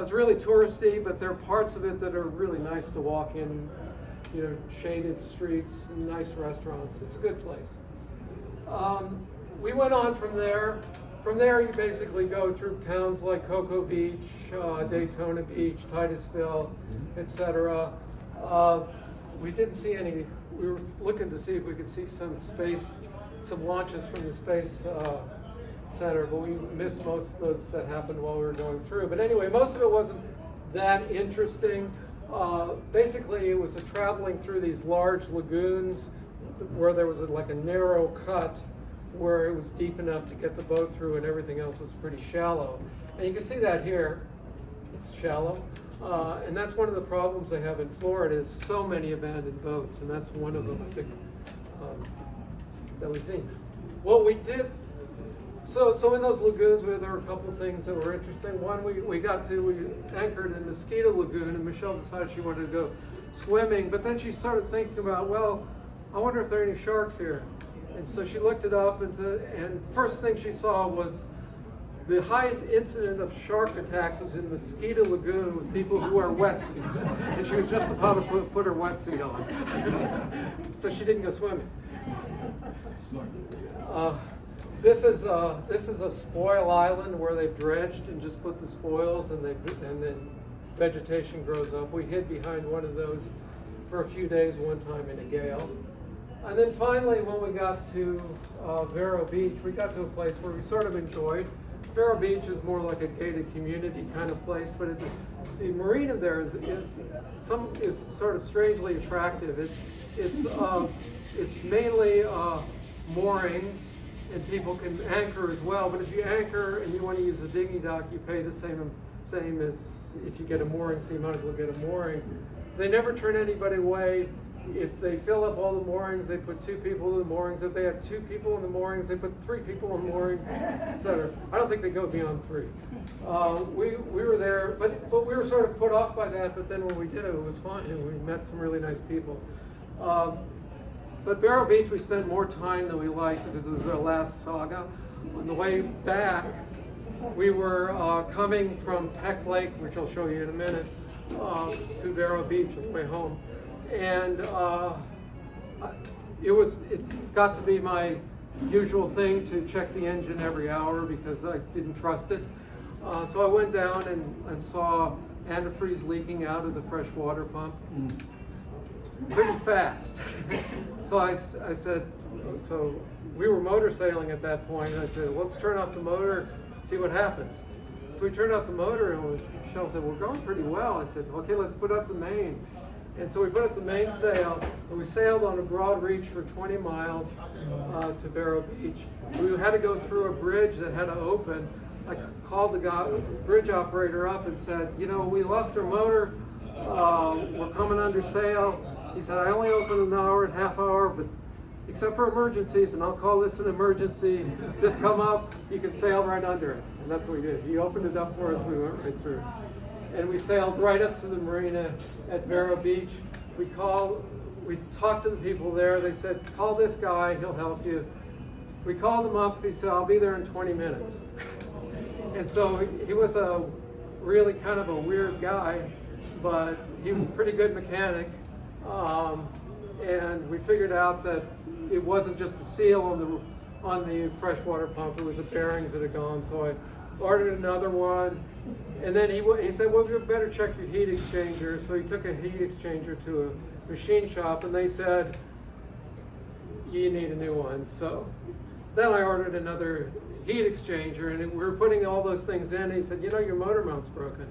Speaker 1: is really touristy, but there are parts of it that are really nice to walk in. You know, shaded streets, and nice restaurants. It's a good place. We went on from there. From there, you basically go through towns like Cocoa Beach, Daytona Beach, Titusville, etc. We didn't see any. We were looking to see if we could see some launches from the Space Center, but we missed most of those that happened while we were going through. But anyway, most of it wasn't that interesting. Basically, it was traveling through these large lagoons where there was like a narrow cut where it was deep enough to get the boat through, and everything else was pretty shallow. And you can see that here. It's shallow. And that's one of the problems they have in Florida is so many abandoned boats, and that's one of them I think, that we've seen. What we did, so in those lagoons there were a couple of things that were interesting. One, we anchored in Mosquito Lagoon, and Michelle decided she wanted to go swimming, but then she started thinking about, well, I wonder if there are any sharks here. And so she looked it up, and first thing she saw was the highest incident of shark attacks was in Mosquito Lagoon with people who wear wetsuits. And she was just about to put her wetsuit on. So she didn't go swimming. This is a spoil island where they've dredged and just put the spoils, and then vegetation grows up. We hid behind one of those for a few days one time in a gale. And then finally, when we got to Vero Beach, we got to a place where we sort of enjoyed. Vero Beach is more like a gated community kind of place, but the marina there is sort of strangely attractive. It's mainly moorings, and people can anchor as well. But if you anchor and you want to use a dinghy dock, you pay the same as if you get a mooring, so you might as well get a mooring. They never turn anybody away. If they fill up all the moorings, they put 2 people in the moorings. If they have 2 people in the moorings, they put 3 people in the moorings, etc. I don't think they go beyond 3. We were there, but we were sort of put off by that. But then when we did it, it was fun, and we met some really nice people. But Vero Beach, we spent more time than we liked because it was our last saga. On the way back, we were coming from Peck Lake, which I'll show you in a minute, to Vero Beach on the way home. And it got to be my usual thing to check the engine every hour because I didn't trust it. So I went down and saw antifreeze leaking out of the fresh water pump pretty fast. So I said, so we were motor sailing at that point, and I said, let's turn off the motor, see what happens. So we turned off the motor, and Michelle said, we're going pretty well. I said, okay, let's put up the main. And so we put up the mainsail, and we sailed on a broad reach for 20 miles to Vero Beach. We had to go through a bridge that had to open. I called the bridge operator up and said, you know, we lost our motor. We're coming under sail. He said, I only open an hour and a half hour, but except for emergencies, and I'll call this an emergency. Just come up, you can sail right under it. And that's what we did. He opened it up for us, we went right through. And we sailed right up to the marina at Vero Beach. We talked to the people there. They said, call this guy, he'll help you. We called him up, he said, I'll be there in 20 minutes. And so he was a really kind of a weird guy, but he was a pretty good mechanic. And we figured out that it wasn't just a seal on the freshwater pump, it was the bearings that had gone. So I ordered another one. And then he said, well, you better check your heat exchanger. So he took a heat exchanger to a machine shop, and they said, you need a new one. So then I ordered another heat exchanger, and we were putting all those things in. And he said, you know, your motor mount's broken.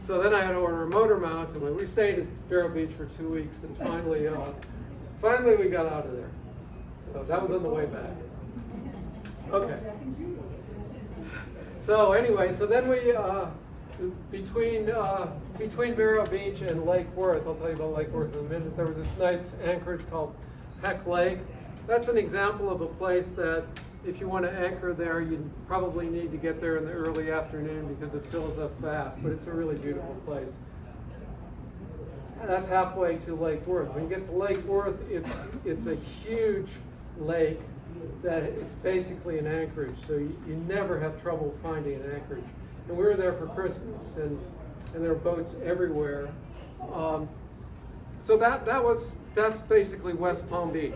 Speaker 1: So then I had to order a motor mount, and we stayed at Vero Beach for 2 weeks, and finally we got out of there. So that was on the way back. Okay. So anyway, so then we, between Vero Beach and Lake Worth, I'll tell you about Lake Worth in a minute, there was this nice anchorage called Peck Lake. That's an example of a place that if you want to anchor there, you probably need to get there in the early afternoon because it fills up fast, but it's a really beautiful place. And that's halfway to Lake Worth. When you get to Lake Worth, it's a huge lake that it's basically an anchorage, so you never have trouble finding an anchorage. And we were there for Christmas, and there were boats everywhere. So that's basically West Palm Beach.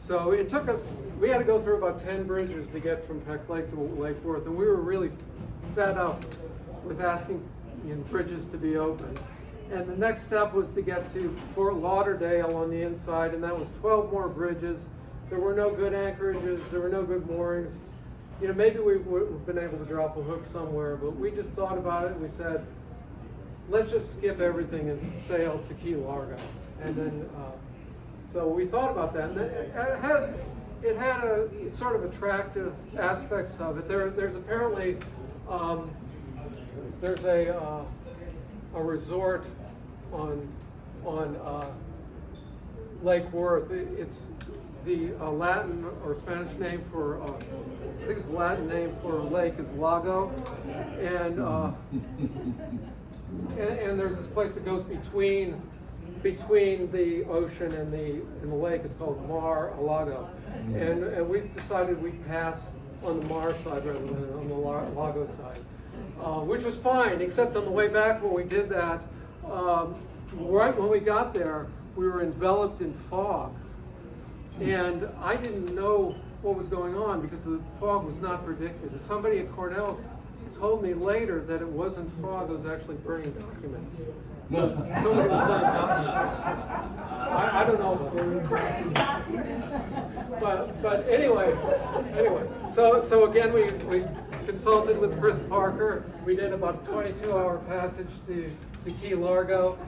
Speaker 1: So it took us, we had to go through about 10 bridges to get from Peck Lake to Lake Worth, and we were really fed up with asking bridges to be open. And the next step was to get to Fort Lauderdale on the inside, and that was 12 more bridges. There were no good anchorages, there were no good moorings. Maybe we would have been able to drop a hook somewhere, but we just thought about it and we said, let's just skip everything and sail to Key Largo. And then, so we thought about that, and it had a sort of attractive aspects of it. There's apparently, there's a resort on Lake Worth. It's the Latin or Spanish name for, I think it's the Latin name for a lake is Lago, and there's this place that goes between the ocean and the lake. It's called Mar-a-Lago, and we decided we'd pass on the Mar side rather than on the Lago side, which was fine, except on the way back when we did that, right when we got there, we were enveloped in fog. And I didn't know what was going on because the fog was not predicted. And somebody at Cornell told me later that it wasn't fog, it was actually burning documents. So somebody was burning documents. I don't know. But anyway, so again we consulted with Chris Parker. We did about a 22-hour passage to Key Largo.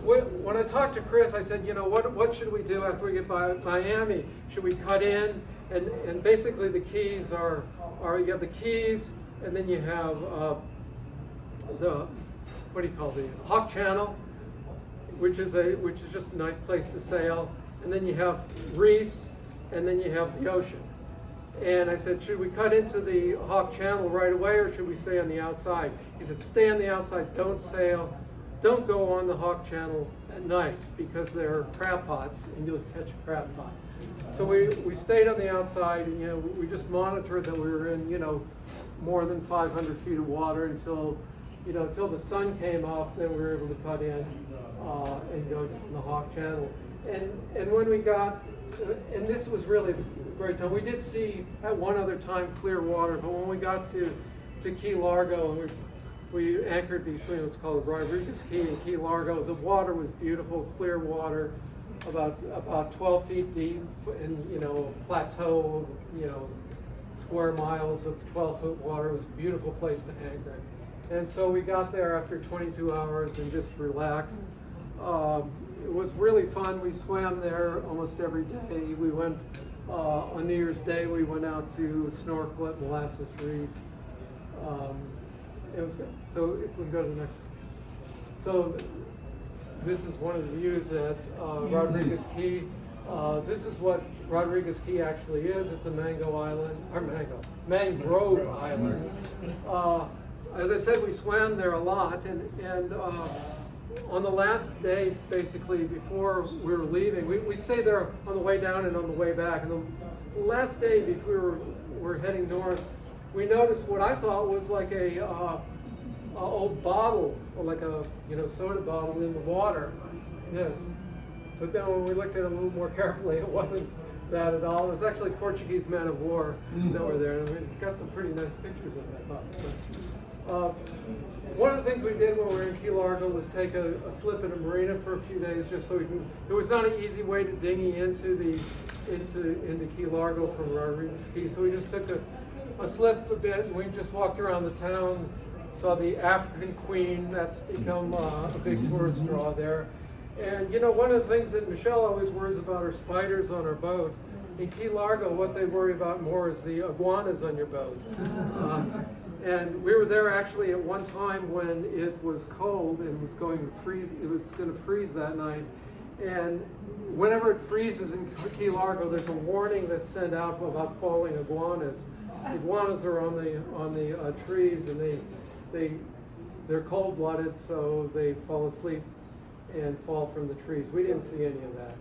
Speaker 1: When I talked to Chris, I said, what should we do after we get by Miami? Should we cut in? And basically the keys are you have the keys, and then you have the Hawk Channel, which is just a nice place to sail, and then you have reefs, and then you have the ocean. And I said, should we cut into the Hawk Channel right away, or should we stay on the outside? He said, stay on the outside, don't sail. Don't go on the Hawk Channel at night because there are crab pots and you'll catch a crab pot. So we stayed on the outside, and we just monitored that we were in more than 500 feet of water until the sun came up. Then we were able to cut in and go to the Hawk Channel. And when we got, and this was really a great time. We did see at one other time clear water, but when we got to Key Largo and we anchored between what's called Rodriguez Key and Key Largo. The water was beautiful, clear water, about 12 feet deep, and a plateau, square miles of 12-foot water. It was a beautiful place to anchor. And so we got there after 22 hours and just relaxed. It was really fun. We swam there almost every day. We went on New Year's Day. We went out to snorkel at Molasses Reef. It was good. So if we go to the next. So this is one of the views at Rodriguez Key. This is what Rodriguez Key actually is. It's a mangrove island. As I said, we swam there a lot, and on the last day, basically, before we were leaving, we stayed there on the way down and on the way back. And the last day before we were heading north, we noticed what I thought was like a old bottle, or like a soda bottle in the water. Yes, but then when we looked at it a little more carefully, it wasn't that at all. It was actually Portuguese men of war that were there, and we got some pretty nice pictures of that bottle. So, one of the things we did when we were in Key Largo was take a slip in a marina for a few days, just so we can. It was not an easy way to dinghy into Key Largo from Rodriguez Key, so we just took a slip a bit, and we just walked around the town, saw the African Queen. That's become a big tourist draw there. And one of the things that Michelle always worries about are spiders on her boat. In Key Largo, what they worry about more is the iguanas on your boat. And we were there actually at one time when it was cold and was going to freeze. It was going to freeze that night. And whenever it freezes in Key Largo, there's a warning that's sent out about falling iguanas. Iguanas are on the trees, and they're cold-blooded, so they fall asleep and fall from the trees. We didn't see any of that.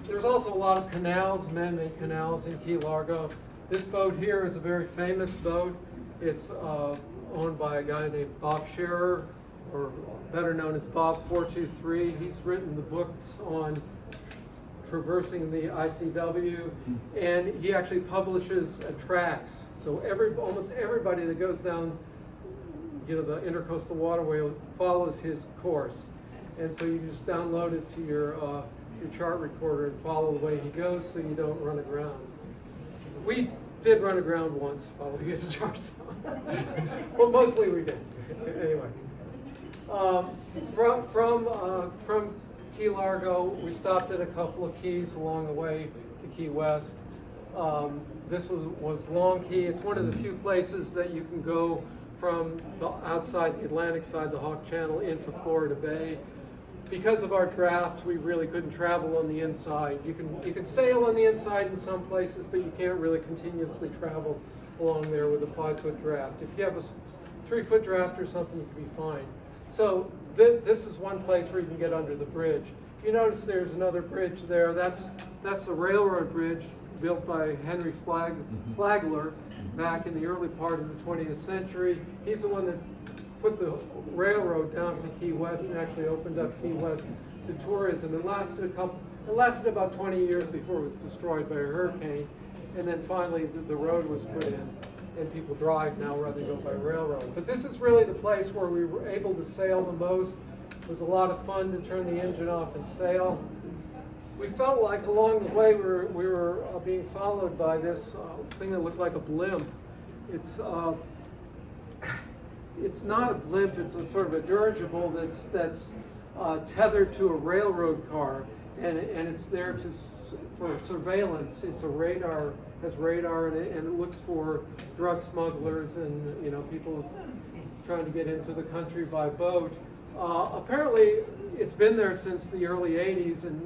Speaker 1: There's also a lot of canals, man-made canals in Key Largo. This boat here is a very famous boat. It's owned by a guy named Bob Scherer, or better known as Bob 423. He's written the books on traversing the ICW, and he actually publishes tracks. So almost everybody that goes down, the intercoastal waterway follows his course. And so you just download it to your chart recorder and follow the way he goes, so you don't run aground. We did run aground once following his charts. Well, mostly we did. Anyway, from Key Largo, we stopped at a couple of keys along the way to Key West. This was Long Key. It's one of the few places that you can go from the outside the Atlantic side, the Hawk Channel, into Florida Bay. Because of our draft, we really couldn't travel on the inside. You can sail on the inside in some places, but you can't really continuously travel along there with a 5-foot draft. If you have a 3-foot draft or something, you can be fine. So this is one place where you can get under the bridge. If you notice, there's another bridge there. That's a railroad bridge built by Henry Flagler back in the early part of the 20th century. He's the one that put the railroad down to Key West and actually opened up Key West to tourism. It lasted about 20 years before it was destroyed by a hurricane, and then finally the road was put in, and people drive now rather than go by railroad. But this is really the place where we were able to sail the most. It was a lot of fun to turn the engine off and sail. We felt like along the way we were being followed by this thing that looked like a blimp. It's not a blimp, it's a sort of a dirigible that's tethered to a railroad car, and it's there for surveillance. It's a radar, has radar in it, and it looks for drug smugglers and people trying to get into the country by boat. Apparently, it's been there since the early 80s, and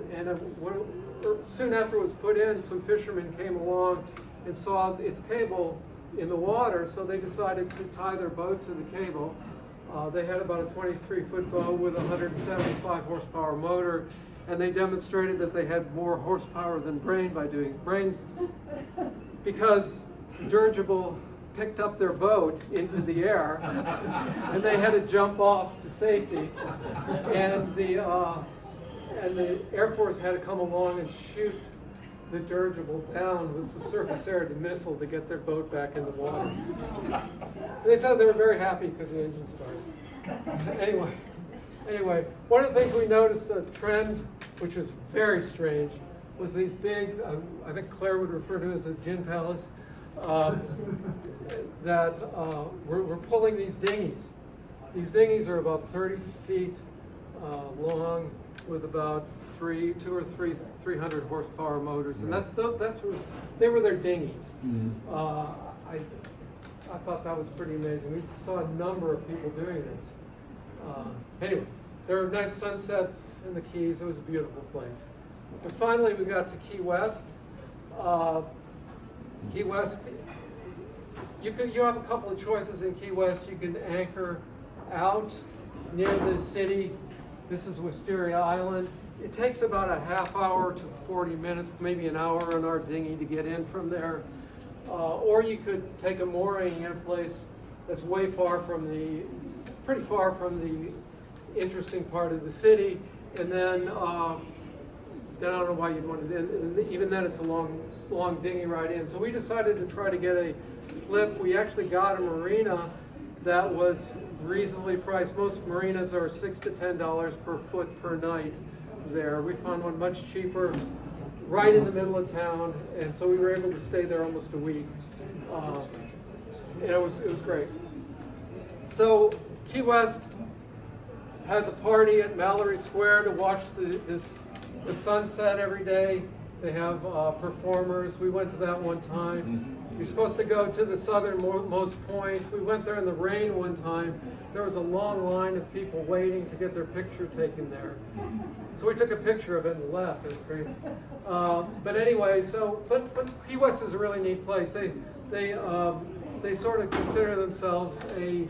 Speaker 1: soon after it was put in, some fishermen came along and saw its cable in the water, so they decided to tie their boat to the cable. They had about a 23-foot boat with a 175 horsepower motor, and they demonstrated that they had more horsepower than brains because the dirigible picked up their boat into the air, and they had to jump off to safety, and the Air Force had to come along and shoot the dirigible down with the surface area missile to get their boat back in the water. They said they were very happy because the engine started. Anyway, one of the things we noticed, the trend, which was very strange, was these big, I think Claire would refer to as a gin palace, that we're pulling these dinghies. These dinghies are about 30 feet long with about 300 horsepower motors, and that's they were their dinghies. I thought that was pretty amazing. We saw a number of people doing this. Anyway, there were nice sunsets in the Keys. It was a beautiful place. And finally, we got to Key West. Key West, you have a couple of choices in Key West. You can anchor out near the city. This is Wisteria Island. It takes about a half hour to 40 minutes, maybe an hour on our dinghy to get in from there. Or you could take a mooring in a place that's pretty far from the interesting part of the city, and then I don't know why you'd want to, and even then it's a long dinghy ride in. So we decided to try to get a slip. We actually got a marina that was reasonably priced. Most marinas are $6 to $10 per foot per night there. We found one much cheaper right in the middle of town, and so we were able to stay there almost a week. And it was great. So Key West has a party at Mallory Square to watch the sunset every day. They have performers. We went to that one time. You're supposed to go to the southernmost point. We went there in the rain one time. There was a long line of people waiting to get their picture taken there. So we took a picture of it and left. It was crazy. But anyway, but Key West is a really neat place. They sort of consider themselves a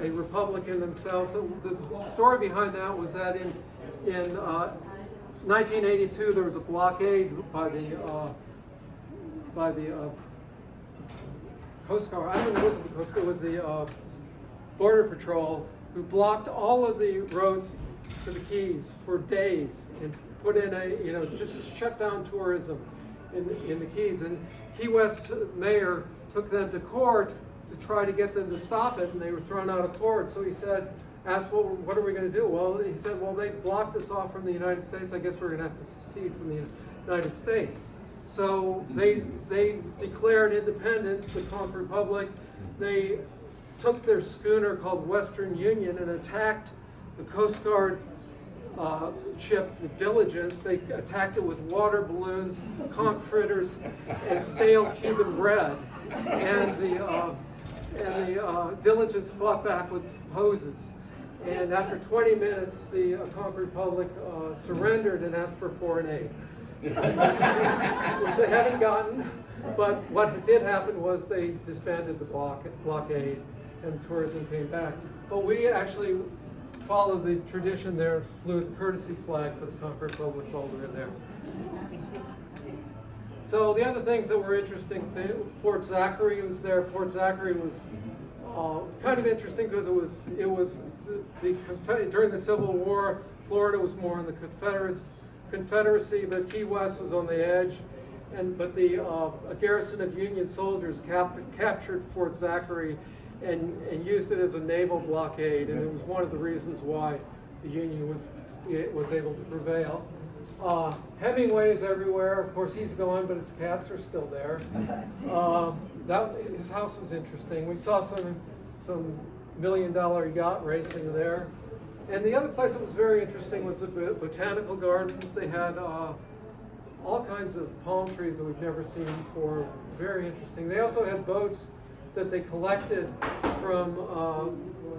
Speaker 1: republic in themselves. So the story behind that was that in 1982, there was a blockade by the Coast Guard. I don't know, it wasn't the Coast Guard, it was the Border Patrol, who blocked all of the roads to the Keys for days and put in just shut down tourism in the Keys. And Key West mayor took them to court to try to get them to stop it, and they were thrown out of court. So he asked, well, what are we going to do? Well, he said, well, they blocked us off from the United States. I guess we're going to have to secede from the United States. So they declared independence, the Conquered Republic. They took their schooner called Western Union and attacked the Coast Guard ship, the Diligence. They attacked it with water balloons, conch fritters, and stale Cuban bread. And the Diligence fought back with hoses. And after 20 minutes, the Conquered Republic surrendered and asked for foreign aid, which they haven't gotten. But what did happen was they disbanded the blockade, and tourism came back. But we actually followed the tradition there, flew the courtesy flag for the Conquered Republic while we were there. So the other things that were interesting, Fort Zachary was there. Fort Zachary was kind of interesting because it was during the Civil War. Florida was more in the Confederacy, but Key West was on the edge. But a garrison of Union soldiers captured Fort Zachary and used it as a naval blockade, and it was one of the reasons why the Union was able to prevail. Hemingway is everywhere. Of course, he's gone, but his cats are still there. His house was interesting. We saw some million-dollar yacht racing there. And the other place that was very interesting was the botanical gardens. They had all kinds of palm trees that we've never seen before. Very interesting. They also had boats that they collected from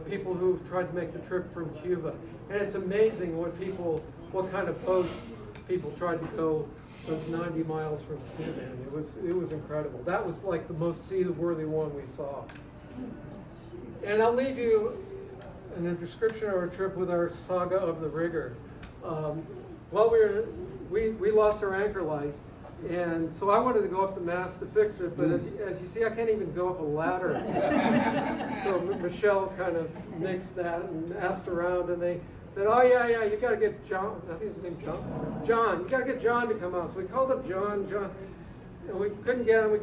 Speaker 1: people who've tried to make the trip from Cuba. And it's amazing what kind of boats people tried to go those 90 miles from Cuba in. It was incredible. That was like the most seaworthy one we saw. And I'll leave you in a description of our trip with our saga of the rigger. While we lost our anchor light, and so I wanted to go up the mast to fix it, but as you see, I can't even go up a ladder. So Michelle kind of nixed that and asked around, and they said, oh yeah, you got to get John, I think his name's John, you got to get John to come out. So we called up John, and we couldn't get him,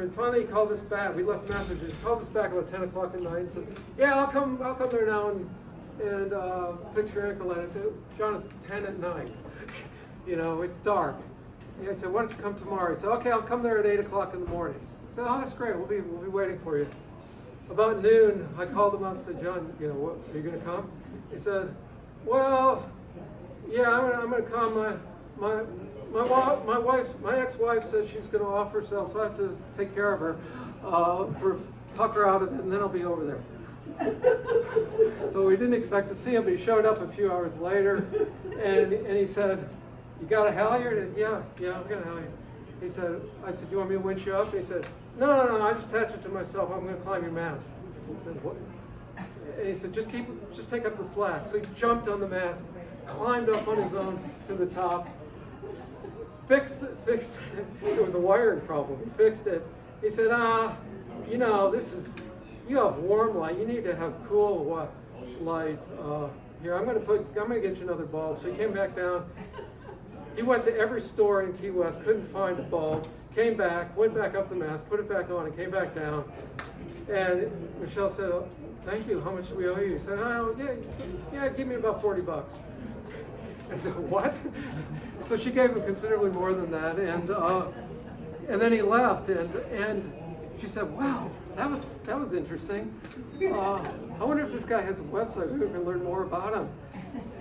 Speaker 1: and finally he called us back. We left messages. He called us back about 10 o'clock at night and says, yeah, I'll come there now and fix your ankle light. I said, John, it's 10 at night. It's dark. And I said, why don't you come tomorrow? He said, okay, I'll come there at 8 o'clock in the morning. I said, oh, that's great. We'll be waiting for you. About noon, I called him up and said, John, what, are you going to come? He said, well, yeah, I'm going to come. My ex-wife said she's going to off herself, so I have to take care of her, tuck her out of it, and then I'll be over there. So we didn't expect to see him, but he showed up a few hours later, and he said, you got a halyard? I said, yeah, I've got a halyard. I said, you want me to winch you up? He said, no, I just attach it to myself. I'm going to climb your mast. I said, what? And he said, just take up the slack. So he jumped on the mast, climbed up on his own to the top, fixed it. It was a wiring problem. He fixed it. He said, you have warm light. You need to have cool light. Here, I'm going to get you another bulb. So he came back down. He went to every store in Key West, couldn't find a bulb, came back, went back up the mast, put it back on, and came back down. And Michelle said, oh, thank you, how much do we owe you? He said, oh, yeah, give me about $40. I said, what? So she gave him considerably more than that, and then he left, and she said, wow, that was interesting. I wonder if this guy has a website, we can learn more about him.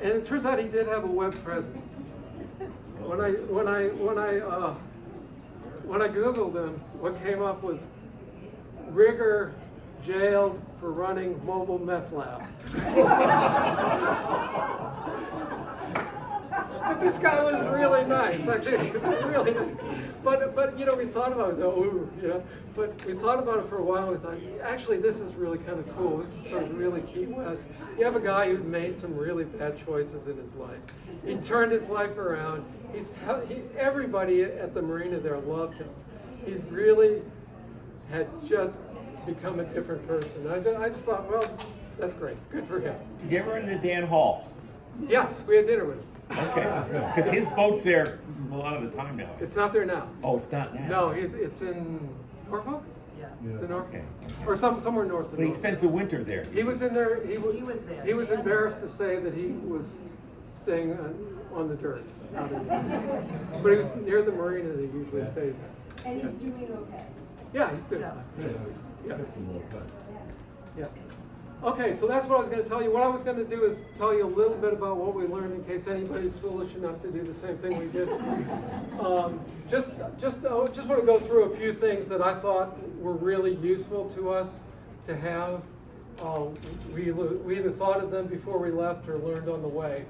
Speaker 1: And it turns out he did have a web presence. When I Googled him, what came up was rigger jailed for running mobile meth lab. But this guy was really nice. Actually, he was really nice. But you know, we thought about it, but we thought about it for a while. We thought, actually, this is really kind of cool. This is sort of really Key West. You have a guy who's made some really bad choices in his life. He turned his life around. Everybody at the marina there loved him. He really had just become a different person. I just thought, well, that's great. Good for him.
Speaker 5: Did you ever run into Dan Hall?
Speaker 1: Yes, we had dinner with him.
Speaker 5: Okay, because his boat's there a lot of the time now.
Speaker 1: It's not there now.
Speaker 5: Oh, it's not now?
Speaker 1: No, it's in Norfolk?
Speaker 3: Yeah.
Speaker 1: It's in Norfolk.
Speaker 5: Okay.
Speaker 1: Or somewhere north of
Speaker 5: But he
Speaker 1: Norfolk.
Speaker 5: spends the winter there.
Speaker 1: He was in there. He was
Speaker 3: there.
Speaker 1: He was embarrassed to say that he was staying on the dirt. But he was near the marina that he usually stays at.
Speaker 3: And he's doing okay.
Speaker 1: Yeah, he's doing.
Speaker 3: Yeah.
Speaker 1: Yeah. Okay, so that's what I was going to tell you. What I was going to do is tell you a little bit about what we learned in case anybody's foolish enough to do the same thing we did. Just want to go through a few things that I thought were really useful to us to have. We either thought of them before we left or learned on the way.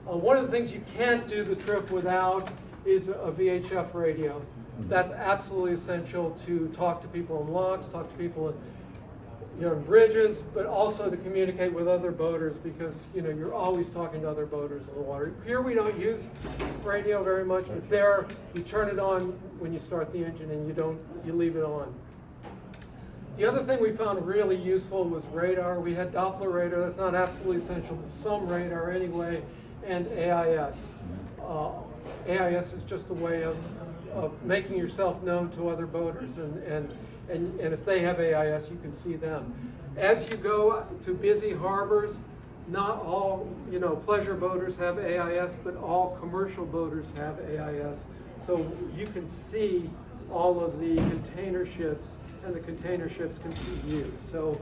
Speaker 1: One of the things you can't do the trip without is a VHF radio. That's absolutely essential to talk to people on locks, talk to people in bridges, but also to communicate with other boaters because you're always talking to other boaters in the water. Here we don't use radio very much, but there you turn it on when you start the engine and you leave it on. The other thing we found really useful was radar. We had Doppler radar. That's not absolutely essential, but some radar anyway, and AIS. AIS is just a way of making yourself known to other boaters, and if they have AIS, you can see them. As you go to busy harbors, not all pleasure boaters have AIS, but all commercial boaters have AIS. So you can see all of the container ships, and the container ships can see you. So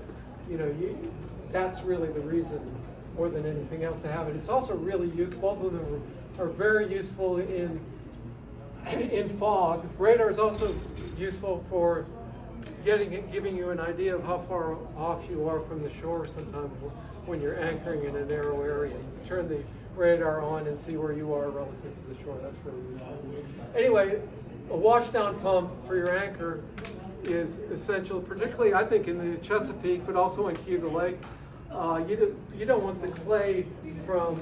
Speaker 1: that's really the reason more than anything else to have it. It's also really useful. Both of them are very useful in fog. Radar is also useful for giving you an idea of how far off you are from the shore sometimes when you're anchoring in a narrow area. You turn the radar on and see where you are relative to the shore. That's really useful. Anyway, a washdown pump for your anchor is essential, particularly I think in the Chesapeake, but also in Cuba Lake. You don't want the clay from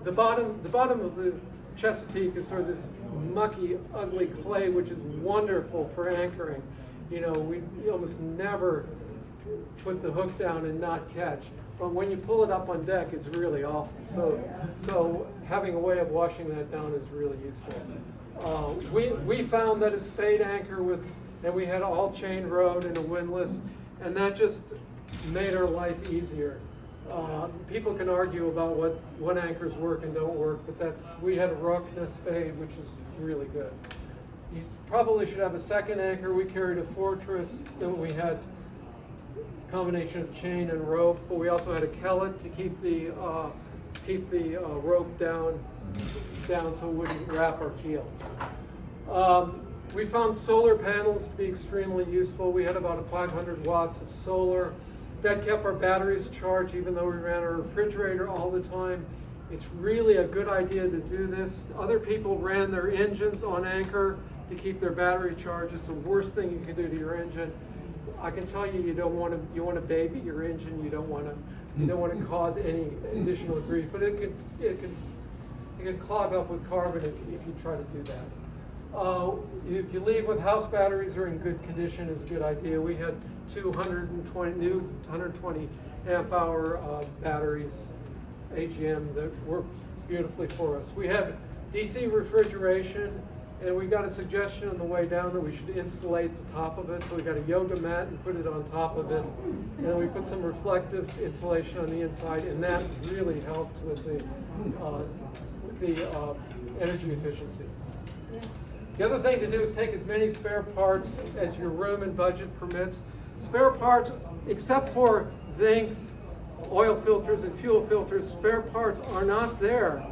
Speaker 1: the bottom of the Chesapeake is sort of this mucky, ugly clay, which is wonderful for anchoring. We almost never put the hook down and not catch. But when you pull it up on deck, it's really awful. So having a way of washing that down is really useful. We found that a spade anchor and we had all chain rode and a windlass, and that just made our life easier. People can argue about what anchors work and don't work, but we had a rook and a spade, which is really good. You probably should have a second anchor. We carried a Fortress, then we had a combination of chain and rope, but we also had a kellet to keep the rope down so it wouldn't wrap our keel. We found solar panels to be extremely useful. We had about 500 watts of solar. That kept our batteries charged even though we ran our refrigerator all the time. It's really a good idea to do this. Other people ran their engines on anchor to keep their battery charged. It's the worst thing you can do to your engine. I can tell you, you want to baby your engine. You don't want to cause any additional grief, but it can clog up with carbon if you try to do that. If you leave with house batteries are in good condition is a good idea. We had 120 amp hour batteries, AGM, that worked beautifully for us. We had DC refrigeration, and we got a suggestion on the way down that we should insulate the top of it. So we got a yoga mat and put it on top of it. And then we put some reflective insulation on the inside, and that really helped with the energy efficiency. The other thing to do is take as many spare parts as your room and budget permits. Spare parts, except for zincs, oil filters, and fuel filters, spare parts are not there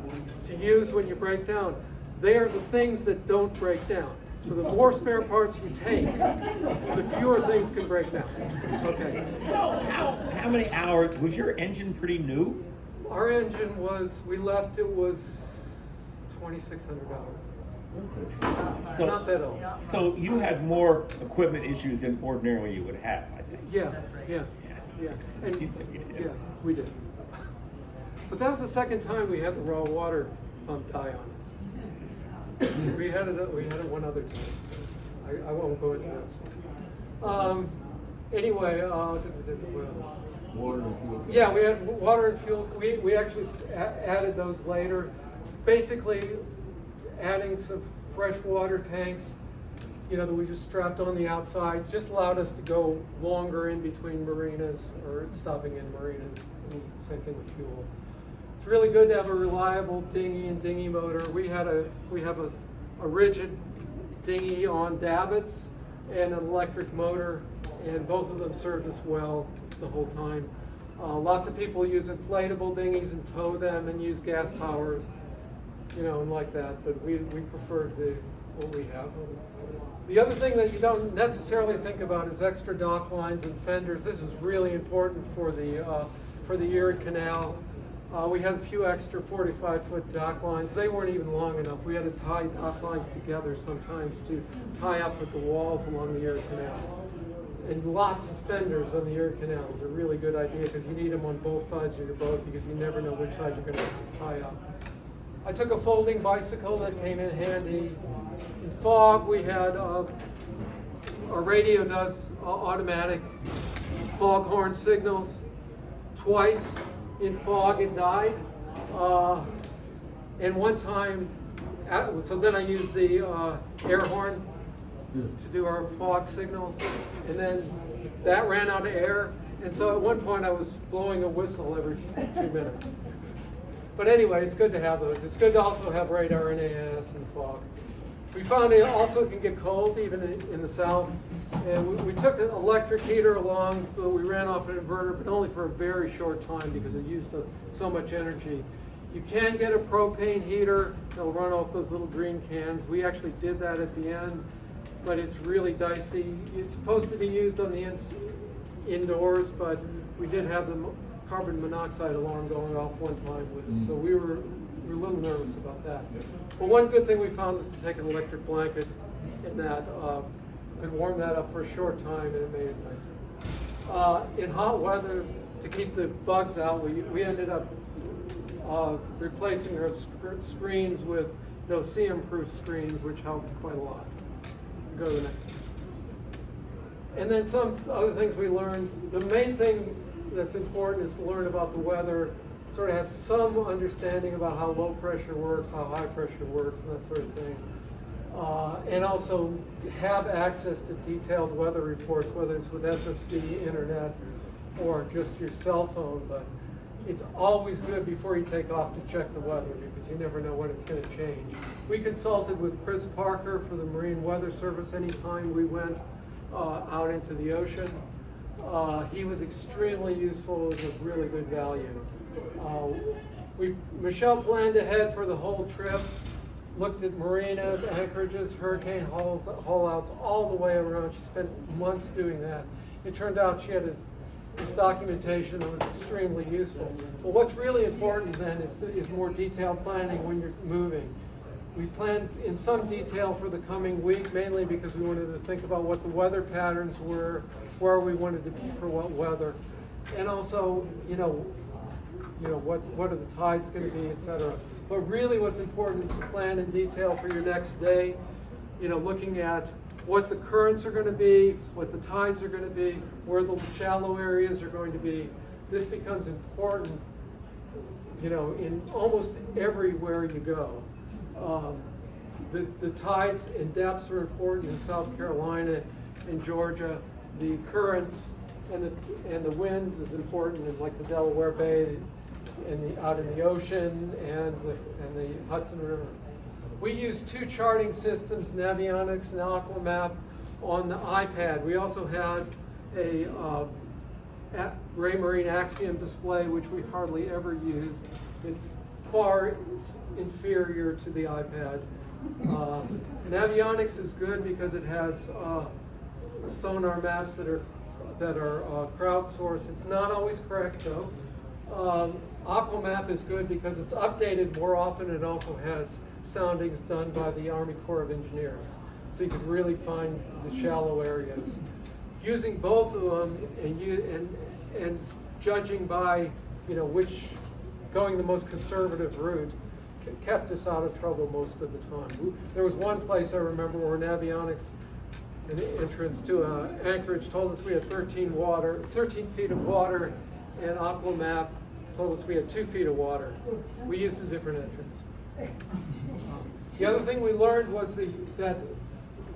Speaker 1: to use when you break down. They are the things that don't break down. So the more spare parts you take, the fewer things can break down. Okay.
Speaker 5: How many hours? Was your engine pretty new?
Speaker 1: Our engine we left it was $2,600.
Speaker 5: So,
Speaker 1: Not that old.
Speaker 5: so you had more equipment issues than ordinarily you would have, I think.
Speaker 1: Yeah, yeah, yeah.
Speaker 5: It
Speaker 1: And-
Speaker 5: seemed like you did.
Speaker 1: Yeah, we did. But that was the second time we had the raw water pump die on us. We had it one other time. I won't go into this. Anyway, what else?
Speaker 6: Water and fuel.
Speaker 1: Yeah, we had water and fuel. We actually added those later. Basically, adding some fresh water tanks, you know, that we just strapped on the outside, just allowed us to go longer in between marinas or stopping in marinas. And same thing with fuel. It's really good to have a reliable dinghy and dinghy motor. We have a rigid dinghy on davits and an electric motor, and both of them served us well the whole time. Lots of people use inflatable dinghies and tow them and use gas powers, you know, and like that, but we preferred what we have. The other thing that you don't necessarily think about is extra dock lines and fenders. This is really important for the Erie Canal. We had a few extra 45-foot dock lines. They weren't even long enough. We had to tie dock lines together sometimes to tie up with the walls along the Erie Canal. And lots of fenders on the Erie Canal is a really good idea because you need them on both sides of your boat because you never know which side you're going to tie up. I took a folding bicycle that came in handy. In fog, we had our radio does automatic foghorn signals. Twice in fog it died. And one time, so then I used the air horn to do our fog signals, and then that ran out of air, and so at one point I was blowing a whistle every 2 minutes. But anyway, it's good to have those. It's good to also have radar and AIS and fog. We found it also can get cold even in the south, and we took an electric heater along, but we ran off an inverter, but only for a very short time because it used so much energy. You can get a propane heater that'll run off those little green cans. We actually did that at the end, but it's really dicey. It's supposed to be used on the indoors, but we did have the carbon monoxide alarm going off one time with it, so we were a little nervous about that. But one good thing we found was to take an electric blanket and that and warm that up for a short time, and it made it nicer. In hot weather, to keep the bugs out, we ended up replacing our screens with CM-proof screens, which helped quite a lot. Go to the next one. And then some other things we learned. The main thing that's important is to learn about the weather, sort of have some understanding about how low pressure works, how high pressure works, and that sort of thing. And also have access to detailed weather reports, whether it's with SSB, internet, or just your cell phone. But it's always good before you take off to check the weather because you never know when it's going to change. We consulted with Chris Parker for the Marine Weather Service anytime we went out into the ocean. He was extremely useful. It was of really good value. Michelle planned ahead for the whole trip, looked at marinas, anchorages, hurricane haul-outs all the way around. She spent months doing that. It turned out she had this documentation that was extremely useful. But what's really important then is more detailed planning when you're moving. We planned in some detail for the coming week, mainly because we wanted to think about what the weather patterns were, where we wanted to be for what weather, and also, what are the tides going to be, etc. But really what's important is to plan in detail for your next day, looking at what the currents are going to be, what the tides are going to be, where the shallow areas are going to be. This becomes important, in almost everywhere you go. The tides and depths are important in South Carolina and Georgia. The currents and the winds is important in like the Delaware Bay and out in the ocean and the Hudson River. We use 2 charting systems, Navionics and Aquamap, on the iPad. We also had a Raymarine Axiom display, which we hardly ever use. It's far inferior to the iPad. Navionics is good because it has sonar maps that are crowdsourced. It's not always correct though. Aquamap is good because it's updated more often. It also has soundings done by the Army Corps of Engineers. So you can really find the shallow areas. Using both of them and judging by, which going the most conservative route kept us out of trouble most of the time. There was one place I remember where Navionics, an entrance to Anchorage, told us we had 13 feet of water, and Aquamap told us we had 2 feet of water. We used a different entrance. The other thing we learned was that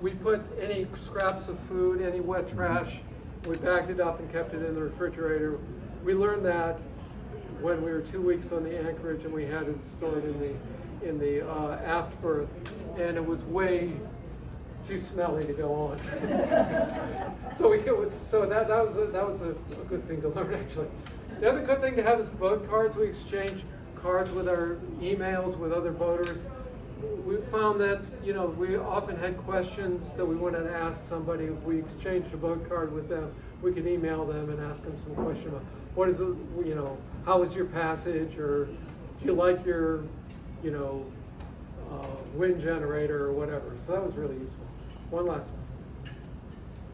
Speaker 1: we put any scraps of food, any wet trash, we bagged it up and kept it in the refrigerator. We learned that when we were 2 weeks on the Anchorage and we had it stored in the aft berth, and it was way too smelly to go on. So that was a good thing to learn, actually. The other good thing to have is boat cards. We exchange cards with our emails with other boaters. We found that we often had questions that we wanted to ask somebody. If we exchanged a boat card with them, we could email them and ask them some question about what is it, how was your passage, or do you like your wind generator or whatever. So that was really useful. One last thing.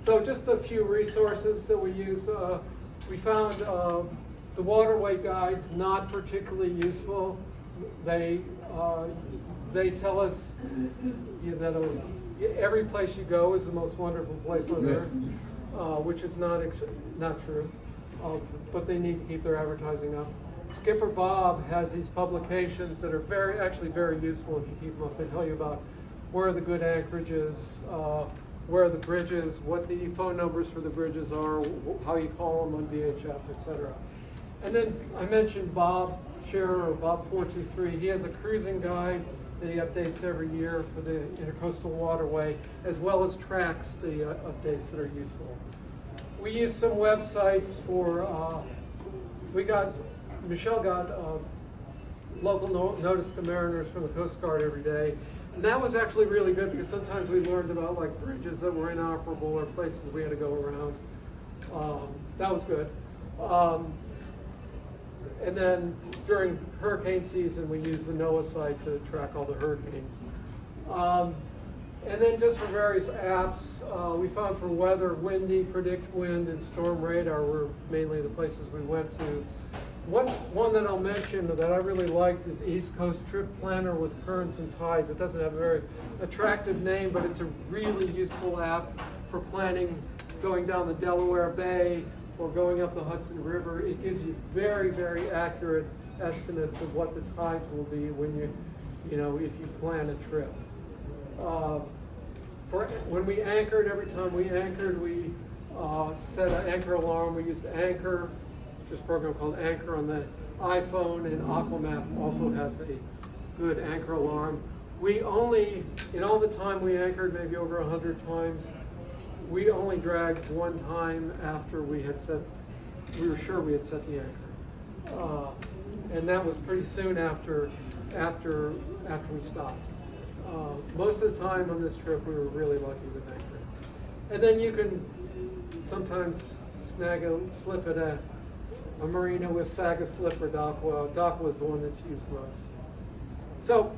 Speaker 1: So just a few resources that we use. We found the waterway guides not particularly useful. They tell us that every place you go is the most wonderful place on earth, which is not true. But they need to keep their advertising up. Skipper Bob has these publications that are actually very useful if you keep them up. They tell you about where the good anchorages, where are the bridges, what the phone numbers for the bridges are, how you call them on VHF, etc. And then I mentioned Bob Scherer, or Bob 423. He has a cruising guide that he updates every year for the Intercoastal Waterway, as well as tracks the updates that are useful. We use some websites for, Michelle got local notice to mariners from the Coast Guard every day. And that was actually really good because sometimes we learned about bridges that were inoperable or places we had to go around. That was good. And then during hurricane season, we use the NOAA site to track all the hurricanes. And then just for various apps, we found for weather, Windy, Predict Wind, and Storm Radar were mainly the places we went to. One that I'll mention that I really liked is East Coast Trip Planner with Currents and Tides. It doesn't have a very attractive name, but it's a really useful app for planning going down the Delaware Bay or going up the Hudson River. It gives you very, very accurate estimates of what the tides will be when if you plan a trip. When we anchored, every time we anchored, we set an anchor alarm. We used Anchor, this program called Anchor on the iPhone, and Aquamap also has a good anchor alarm. We only, in all the time we anchored, maybe over 100 times, we only dragged one time after we were sure we had set the anchor. And that was pretty soon after we stopped. Most of the time on this trip, we were really lucky with anchoring. And then you can sometimes slip at a marina with Saga Slip or Dockwell. Dockwell is the one that's used most. So,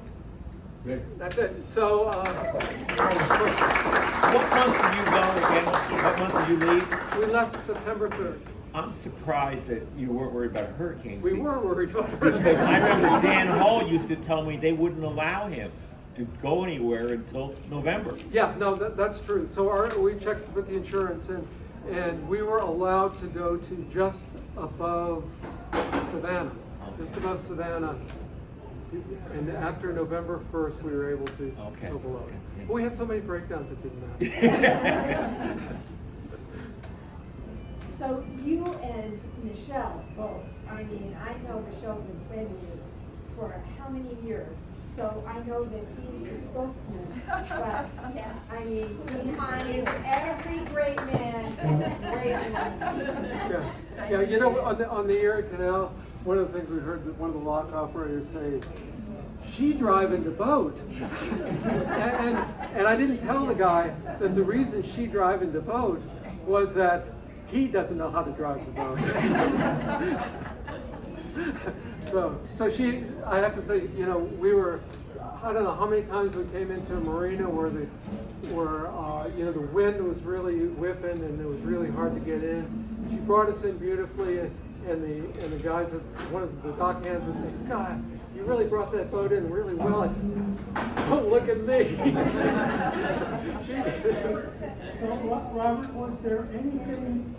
Speaker 1: that's it. So,
Speaker 5: What month did you go again? What month did you leave?
Speaker 1: we left September 3rd.
Speaker 5: I'm surprised that you weren't worried about hurricanes.
Speaker 1: We were worried about
Speaker 5: Because
Speaker 1: it.
Speaker 5: I remember Dan Hall used to tell me they wouldn't allow him to go anywhere until November.
Speaker 1: Yeah, no, that's true. So we checked with the insurance, and we were allowed to go to just above Savannah, and after November 1st, we were able to go below it. But we had so many breakdowns it didn't matter.
Speaker 3: So you and Michelle both, I know Michelle's been planning this for how many years? So I know that he's the spokesman, but behind every great man is a great woman.
Speaker 1: Yeah, on the Erie Canal, one of the things we heard that one of the lock operators say, she driving the boat. and I didn't tell the guy that the reason she driving the boat was that he doesn't know how to drive the boat. So she, I have to say, you know, we were, I don't know how many times we came into a marina where you know, the wind was really whipping and it was really hard to get in. She brought us in beautifully, and the guys, one of the dock hands would say, "God, you really brought that boat in really well." I said, "Don't look at me."
Speaker 4: So, Robert, was there anything,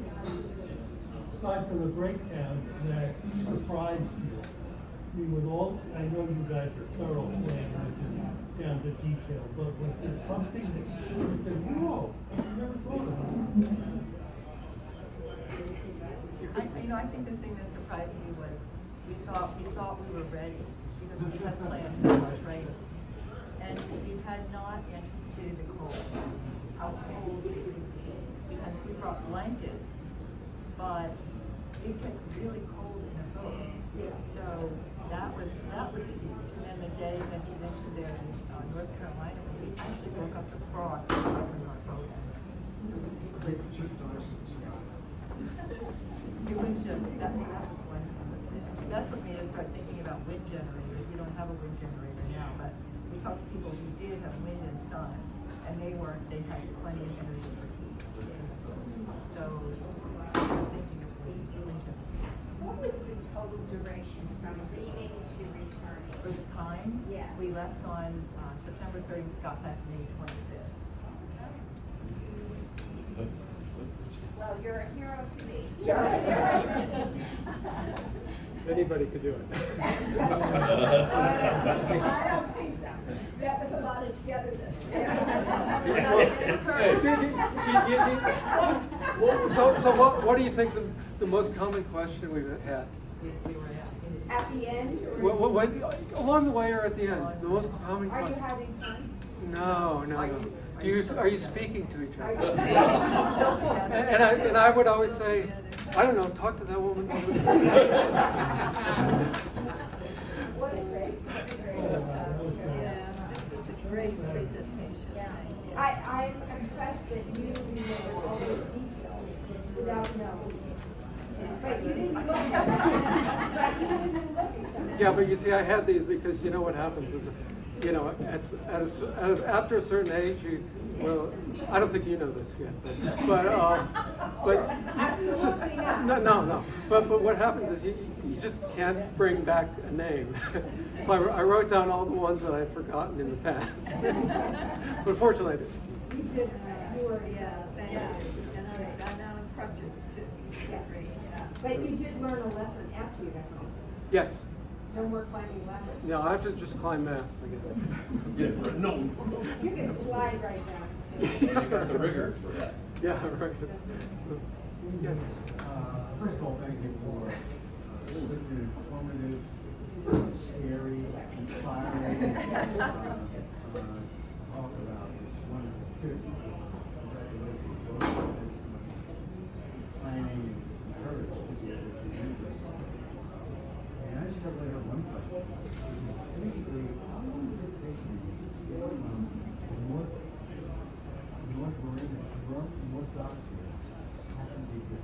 Speaker 4: aside from the breakdowns, that surprised you? I mean, with all, I know you guys are thorough planners and down to detail, but was there something that you said, whoa, I never thought of that?
Speaker 6: I think the thing that surprised me was we thought we were ready because we had planned for the rain. And we had not anticipated the cold, how cold it would be. And we brought blankets, but it gets really cold in a boat. So that was huge. And then the day that he mentioned there in North Carolina, we actually broke up the frost in our boat. It was just, that was wonderful. That's what made us start thinking about wind generators. We don't have a wind generator now, but we talked to people who did have wind and sun, and they had plenty of energy for heat. So we're thinking of wind generators.
Speaker 7: What was the total duration from leaving to returning?
Speaker 6: For the time,
Speaker 7: Yes.
Speaker 6: we left on September 30th, got back May 25th.
Speaker 7: Well, you're a hero to me.
Speaker 1: Anybody could do it.
Speaker 7: I don't think so. That was a lot of togetherness.
Speaker 1: So what do you think the most common question we've had?
Speaker 6: We were
Speaker 3: At the end, or
Speaker 1: What, along the way or at the end? The most common
Speaker 3: are you
Speaker 1: question?
Speaker 3: having fun?
Speaker 1: No. Are you speaking to each
Speaker 3: Are
Speaker 1: other?
Speaker 3: you
Speaker 1: And I would always say, I don't know, talk to that woman.
Speaker 3: What a great.
Speaker 6: This was a great presentation.
Speaker 3: I'm impressed that you remember all those details without notes. But you didn't look at them.
Speaker 1: Yeah, but you see, I had these because you know what happens is, you know, after a certain age, well, I don't think you know this yet, but
Speaker 3: Absolutely not.
Speaker 1: no. But what happens is you just can't bring back a name. So I wrote down all the ones that I'd forgotten in the past. But fortunately, I didn't.
Speaker 3: You did, you were,
Speaker 6: Thank you. And I'm now in crutches too. That's great.
Speaker 3: but you did learn a lesson after you got home.
Speaker 1: Yes.
Speaker 3: No more climbing ladders.
Speaker 1: No, I have to just climb masts, I guess.
Speaker 8: Yeah, no.
Speaker 3: You can slide right down.
Speaker 8: You got the rigor for that.
Speaker 1: Yeah, right. Yeah.
Speaker 9: First of all, thank you for such an informative, scary, inspiring talk about this wonderful trip. Congratulations on this planning and courage to be able to do this. And I just have one question. Basically, how long did it take you to get from North Marina, North Docks here? How can we do it?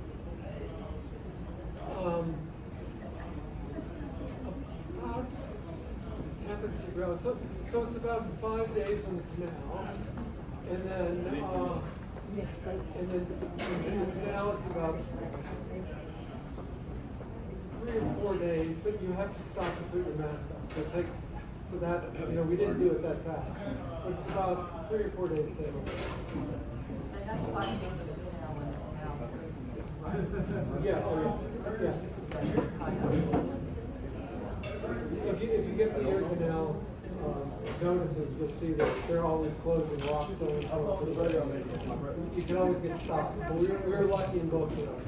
Speaker 1: About happens to grow. So it's about 5 days on the canal, and then now it's about 3 or 4 days. But you have to stop to put your mask on. So it takes we didn't do it that fast. It's about 3 or 4 days sailing.
Speaker 6: And that's why I came to the canal when the canal.
Speaker 1: Yeah. Oh yeah. If you get the air canal notices, you'll see that they're always closing locks. So you can always get stopped. But we were lucky in both of those.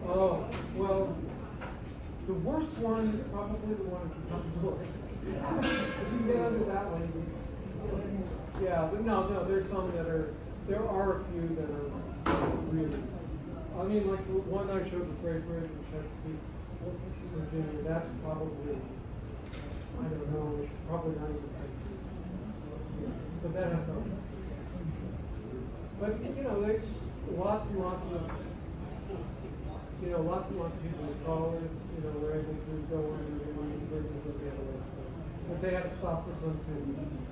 Speaker 1: Oh, well, the worst one is probably the one at the top floor. If you get under that one, yeah, but no, there's some that there are a few that are really, I mean, like the one I showed with Great Bridge, which has to be Virginia, that's probably, I don't know, it's probably not even, but that has some. But, you know, there's lots and lots of, lots and lots of people with college, were able to go in and visit with the other. But they had to stop for some students.